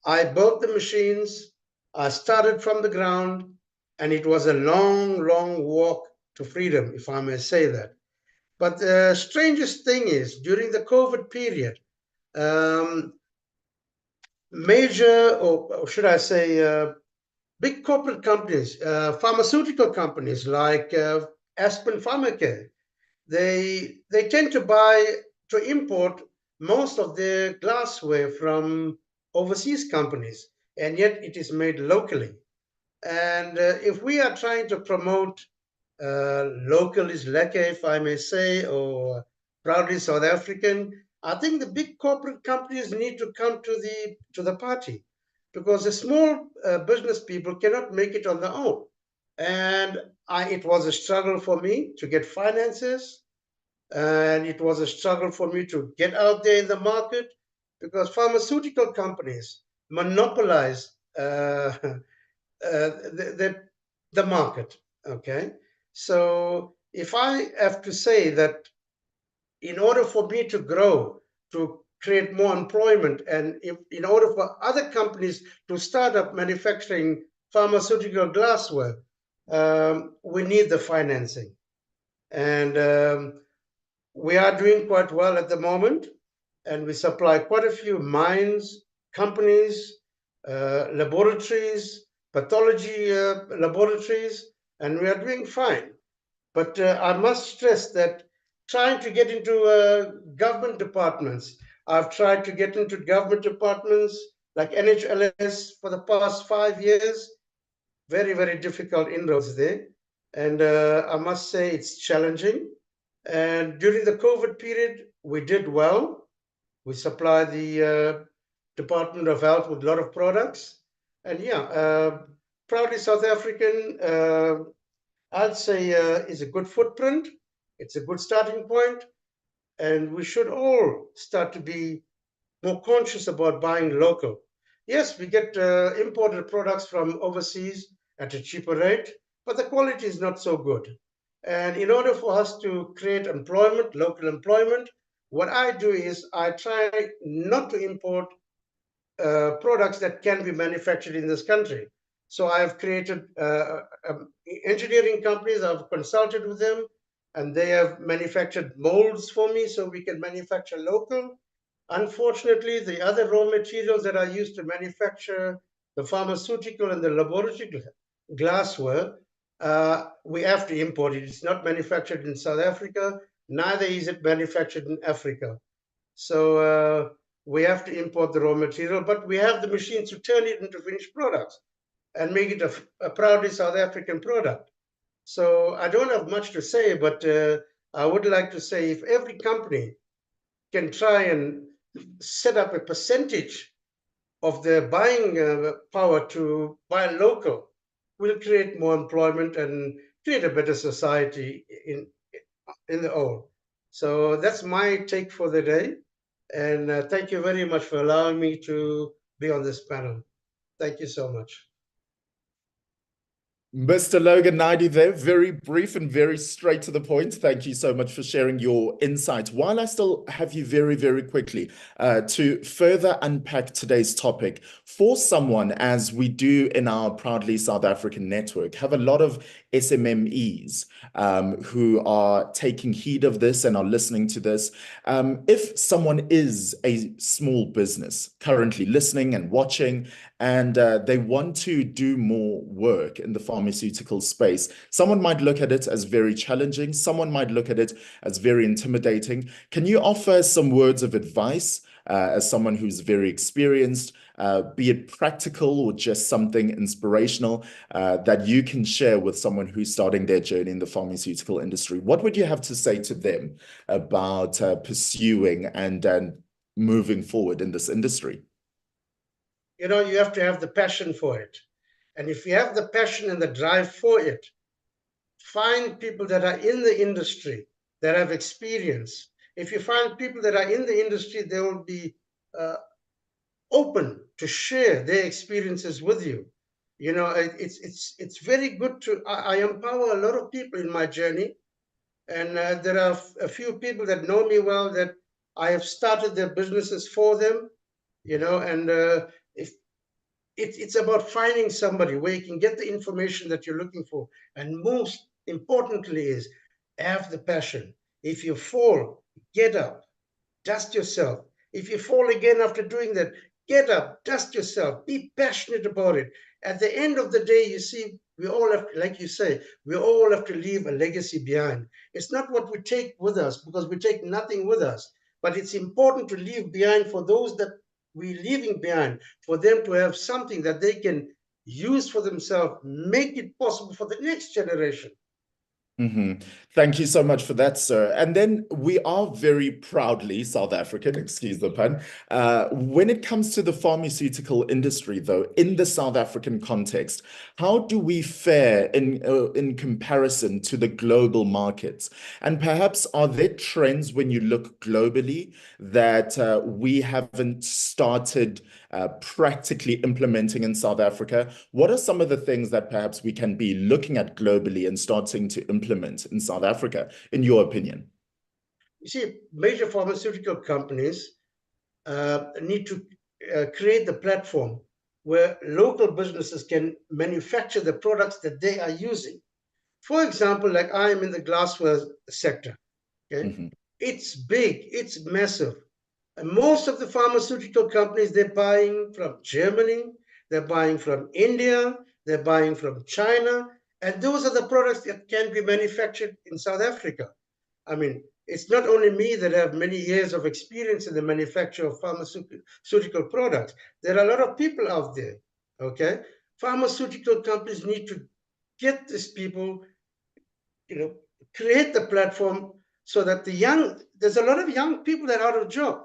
I built the machines. I started from the ground, and it was a long, long walk to freedom, if I may say that. But the strangest thing is, during the COVID period, major, or should I say, big corporate companies, pharmaceutical companies like Aspen Pharmaceuticals, they tend to import most of their glassware from overseas companies, and yet it is made locally. And if we are trying to promote local is lekker, if I may say, or proudly South African, I think the big corporate companies need to come to the party, because the small business people cannot make it on their own. And it was a struggle for me to get finances, and it was a struggle for me to get out there in the market, because pharmaceutical companies monopolize the market. Okay, so if I have to say that in order for me to grow, to create more employment, and in order for other companies to start up manufacturing pharmaceutical glassware, we need the financing. And we are doing quite well at the moment, and we supply quite a few mines, companies, laboratories, pathology laboratories, and we are doing fine. But I must stress that trying to get into government departments, I've tried to get into government departments like NHLS for the past 5 years, very, very difficult inroads there. And I must say it's challenging. And during the COVID period, we did well. We supplied the Department of Health with a lot of products. And yeah, proudly South African, I'd say is a good footprint. It's a good starting point. And we should all start to be more conscious about buying local. Yes, we get imported products from overseas at a cheaper rate, but the quality is not so good. And in order for us to create employment, local employment, what I do is I try not to import products that can be manufactured in this country. So I've created engineering companies, I've consulted with them, and they have manufactured molds for me so we can manufacture local. Unfortunately, the other raw materials that are used to manufacture the pharmaceutical and the laboratory glassware, we have to import it. It's not manufactured in South Africa, neither is it manufactured in Africa. So we have to import the raw material, but we have the machines to turn it into finished products and make it a proudly South African product. So I don't have much to say, but I would like to say if every company can try and set up a percentage of their buying power to buy local will create more employment and create a better society in the whole. So that's my take for the day. And thank you very much for allowing me to be on this panel. Thank you so much. Mr. Logan Naidu there, very brief and very straight to the point. Thank you so much for sharing your insights. While I still have you very quickly to further unpack today's topic, for someone, as we do in our Proudly South African network, have a lot of SMMEs who are taking heed of this and are listening to this. If someone is a small business currently listening and watching, and they want to do more work in the pharmaceutical space, someone might look at it as very challenging. Someone might look at it as very intimidating. Can you offer some words of advice as someone who's very experienced, be it practical or just something inspirational that you can share with someone who's starting their journey in the pharmaceutical industry? What would you have to say to them about pursuing and moving forward in this industry? You know, you have to have the passion for it. And if you have the passion and the drive for it, find people that are in the industry that have experience. If you find people that are in the industry, they will be open to share their experiences with you. You know, it's very good to, I empower a lot of people in my journey. And there are a few people that know me well that I have started their businesses for them, you know, and if it's about finding somebody where you can get the information that you're looking for. And most importantly is have the passion. If you fall, get up, dust yourself. If you fall again after doing that, get up, dust yourself, be passionate about it. At the end of the day, you see, we all have, like you say, we all have to leave a legacy behind. It's not what we take with us, because we take nothing with us, but it's important to leave behind for those that we're leaving behind, for them to have something that they can use for themselves, make it possible for the next generation. Thank you so much for that, sir. And then we are very proudly South African, excuse the pun. When it comes to the pharmaceutical industry, though, in the South African context, how do we fare in comparison to the global markets? And perhaps are there trends when you look globally that we haven't started practically implementing in South Africa? What are some of the things that perhaps we can be looking at globally and starting to implement in South Africa, in your opinion? You see, major pharmaceutical companies need to create the platform where local businesses can manufacture the products that they are using. For example, like I am in the glassware sector. Okay, it's big, it's massive. And most of the pharmaceutical companies, they're buying from Germany, they're buying from India, they're buying from China, and those are the products that can be manufactured in South Africa. I mean, it's not only me that have many years of experience in the manufacture of pharmaceutical products. There are a lot of people out there, okay? Pharmaceutical companies need to get these people, you know, create the platform so that there's a lot of young people that are out of job.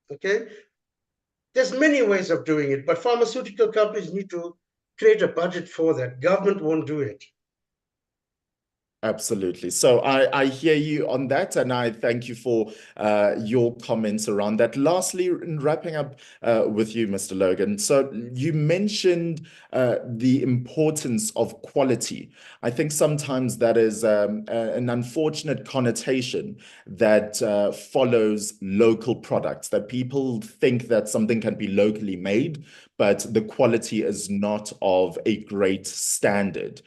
Okay, there's many ways of doing it, but pharmaceutical companies need to create a budget for that. Government won't do it. Absolutely. So I hear you on that, and I thank you for your comments around that. Lastly, in wrapping up with you, Mr. Logan, so you mentioned the importance of quality. I think sometimes that is an unfortunate connotation that follows local products, that people think that something can be locally made, but the quality is not of a great standard.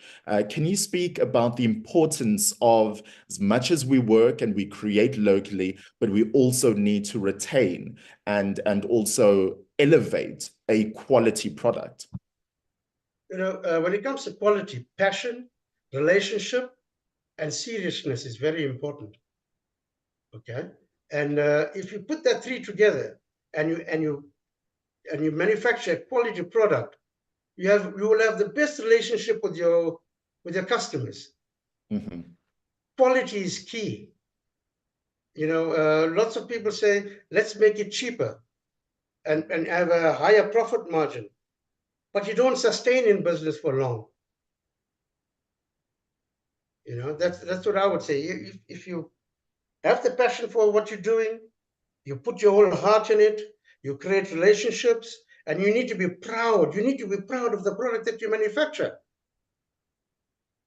Can you speak about the importance of, as much as we work and we create locally, but we also need to retain and also elevate a quality product? You know, when it comes to quality, passion, relationship, and seriousness is very important. Okay, and if you put that three together and you manufacture a quality product, you will have the best relationship with your customers. Quality is key. Lots of people say, let's make it cheaper and have a higher profit margin. But you don't sustain in business for long. That's what I would say. If you have the passion for what you're doing, you put your whole heart in it, you create relationships, and you need to be proud. You need to be proud of the product that you manufacture.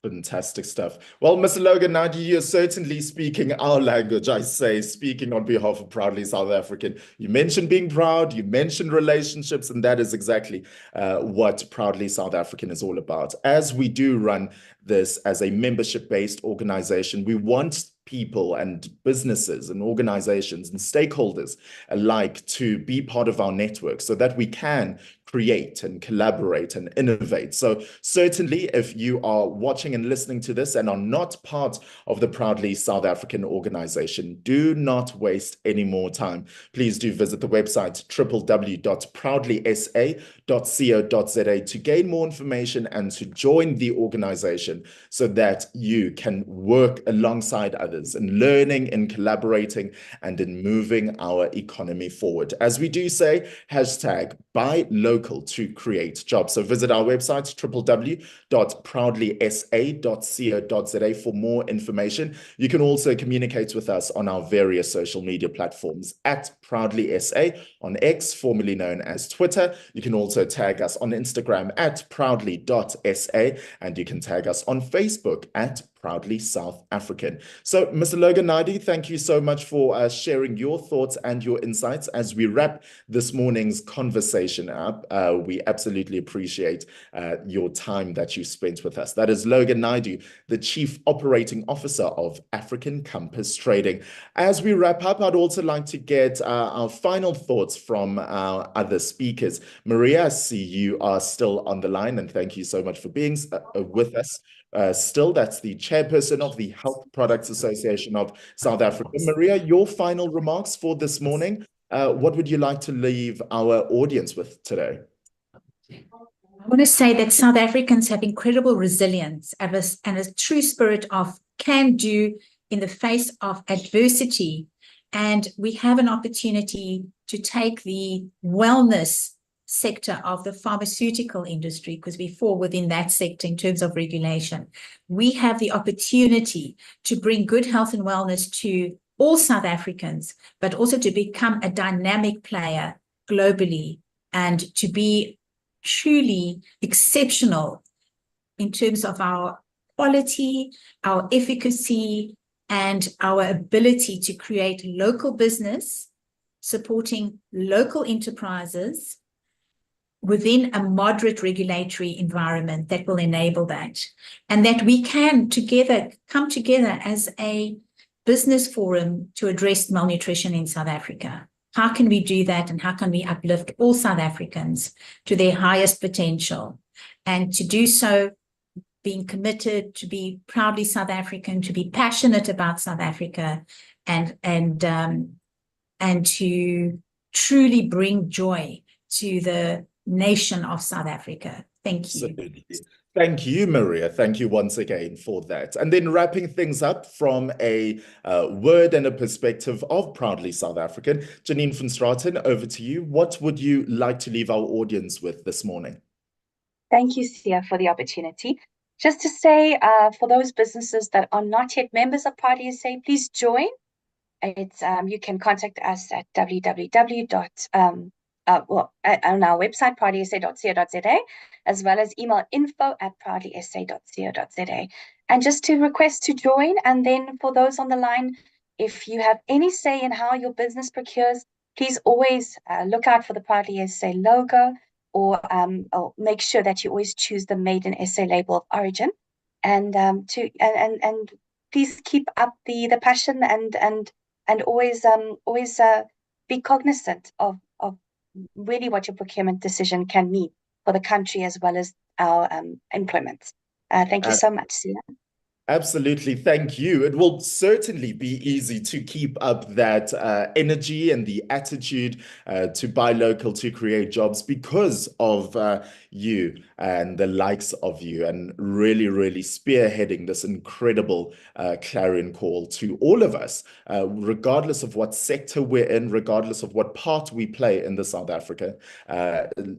Fantastic stuff. Well, Mr. Logan Nadi, you're certainly speaking our language, I say, speaking on behalf of Proudly South African. You mentioned being proud, you mentioned relationships, and that is exactly what Proudly South African is all about. As we do run this as a membership-based organization, we want people and businesses and organizations and stakeholders alike to be part of our network so that we can create and collaborate and innovate. So certainly, if you are watching and listening to this and are not part of the Proudly South African organization, do not waste any more time. Please do visit the website www.proudlysa.co.za to gain more information and to join the organization so that you can work alongside others in learning, in collaborating, and in moving our economy forward. As we do say, hashtag buy local to create jobs. So visit our website, www.proudlysa.co.za for more information. You can also communicate with us on our various social media platforms at ProudlySA on X, formerly known as Twitter. You can also tag us on Instagram at proudly.sa, and you can tag us on Facebook at Proudly South African. So, Mr. Logan Nadi, thank you so much for sharing your thoughts and your insights as we wrap this morning's conversation up. We absolutely appreciate your time that you spent with us. That is Logan Naidu, the Chief Operating Officer of African Compass Trading. As we wrap up, I'd also like to get our final thoughts from our other speakers. Maria, I see you are still on the line, and thank you so much for being with us. Still, that's the chairperson of the Health Products Association of South Africa. Maria, your final remarks for this morning. What would you like to leave our audience with today? I want to say that South Africans have incredible resilience and a true spirit of can do in the face of adversity. And we have an opportunity to take the wellness sector of the pharmaceutical industry, because we fall within that sector in terms of regulation. We have the opportunity to bring good health and wellness to all South Africans, but also to become a dynamic player globally and to be truly exceptional in terms of our quality, our efficacy, and our ability to create local business, supporting local enterprises within a moderate regulatory environment that will enable that, and that we can come together as a business forum to address malnutrition in South Africa. How can we do that, and how can we uplift all South Africans to their highest potential? And to do so, being committed to be proudly South African, to be passionate about South Africa, and to truly bring joy to the nation of South Africa. Thank you. Absolutely. Thank you, Maria. Thank you once again for that. And then wrapping things up from a word and a perspective of Proudly South African, Janine van Straten, over to you. What would you like to leave our audience with this morning? Thank you, Sia, for the opportunity. Just to say, for those businesses that are not yet members of Proudly SA, please join. It's you can contact us at www. On our website, proudlysa.co.za, as well as email info@proudlysa.co.za. And just to request to join, and then for those on the line, if you have any say in how your business procures, please always look out for the Proudly SA logo, or make sure that you always choose the Made in SA label of origin. And please keep up the passion and always be cognizant of really what your procurement decision can mean for the country as well as our employment. Thank you so much, Sia. Absolutely. Thank you. It will certainly be easy to keep up that energy and the attitude to buy local, to create jobs because of you and the likes of you, and really, really spearheading this incredible clarion call to all of us, regardless of what sector we're in, regardless of what part we play in the South Africa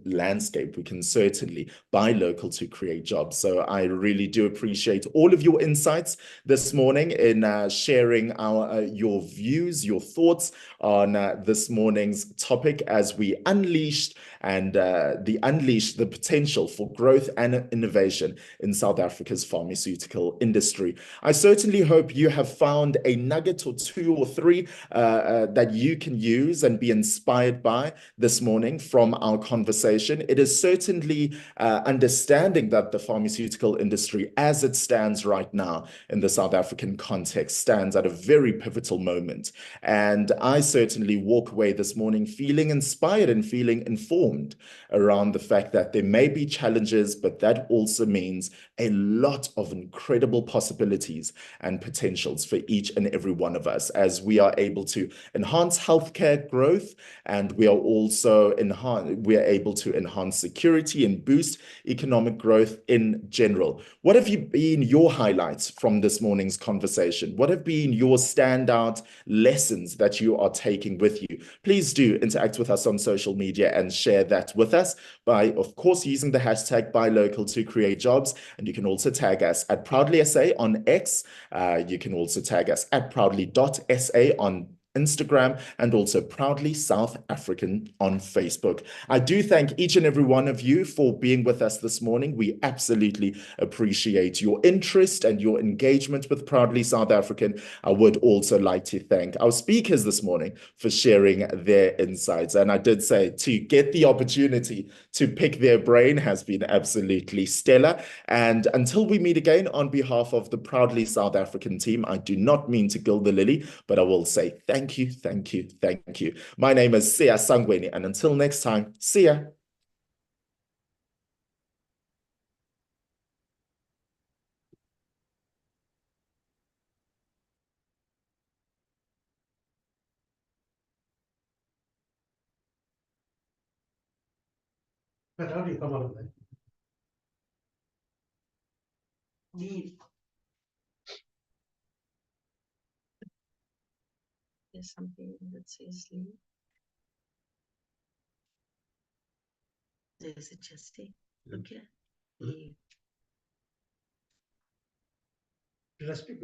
landscape. We can certainly buy local to create jobs. So I really do appreciate all of your insights this morning in sharing your views, your thoughts on this morning's topic as we unleashed the potential for growth and innovation in South Africa's pharmaceutical industry. I certainly hope you have found a nugget or two or three that you can use and be inspired by this morning from our conversation. It is certainly understanding that the pharmaceutical industry, as it stands right now in the South African context, stands at a very pivotal moment. And I certainly walk away this morning feeling inspired and feeling informed around the fact that there may be challenges, but that also means a lot of incredible possibilities and potentials for each and every one of us as we are able to enhance healthcare growth, and we are also able to enhance security and boost economic growth in general. What have been your highlights from this morning's conversation? What have been your standout lessons that you are taking with you? Please do interact with us on social media and share that with us by, of course, using the hashtag #BuyLocal to create jobs. And you can also tag us at ProudlySA on X. You can also tag us at proudly.sa on Instagram, and also Proudly South African on Facebook. I do thank each and every one of you for being with us this morning. We absolutely appreciate your interest and your engagement with Proudly South African. I would also like to thank our speakers this morning for sharing their insights. And I did say to get the opportunity to pick their brain has been absolutely stellar. And until we meet again, on behalf of the Proudly South African team, I do not mean to gild the lily, but I will say thank you, thank you, thank you. My name is Sia Sangweni, and until next time, see ya. But how do you come out of that? Leave. There's something that says leave. There's a just stay. Okay. Leave. Did I speak?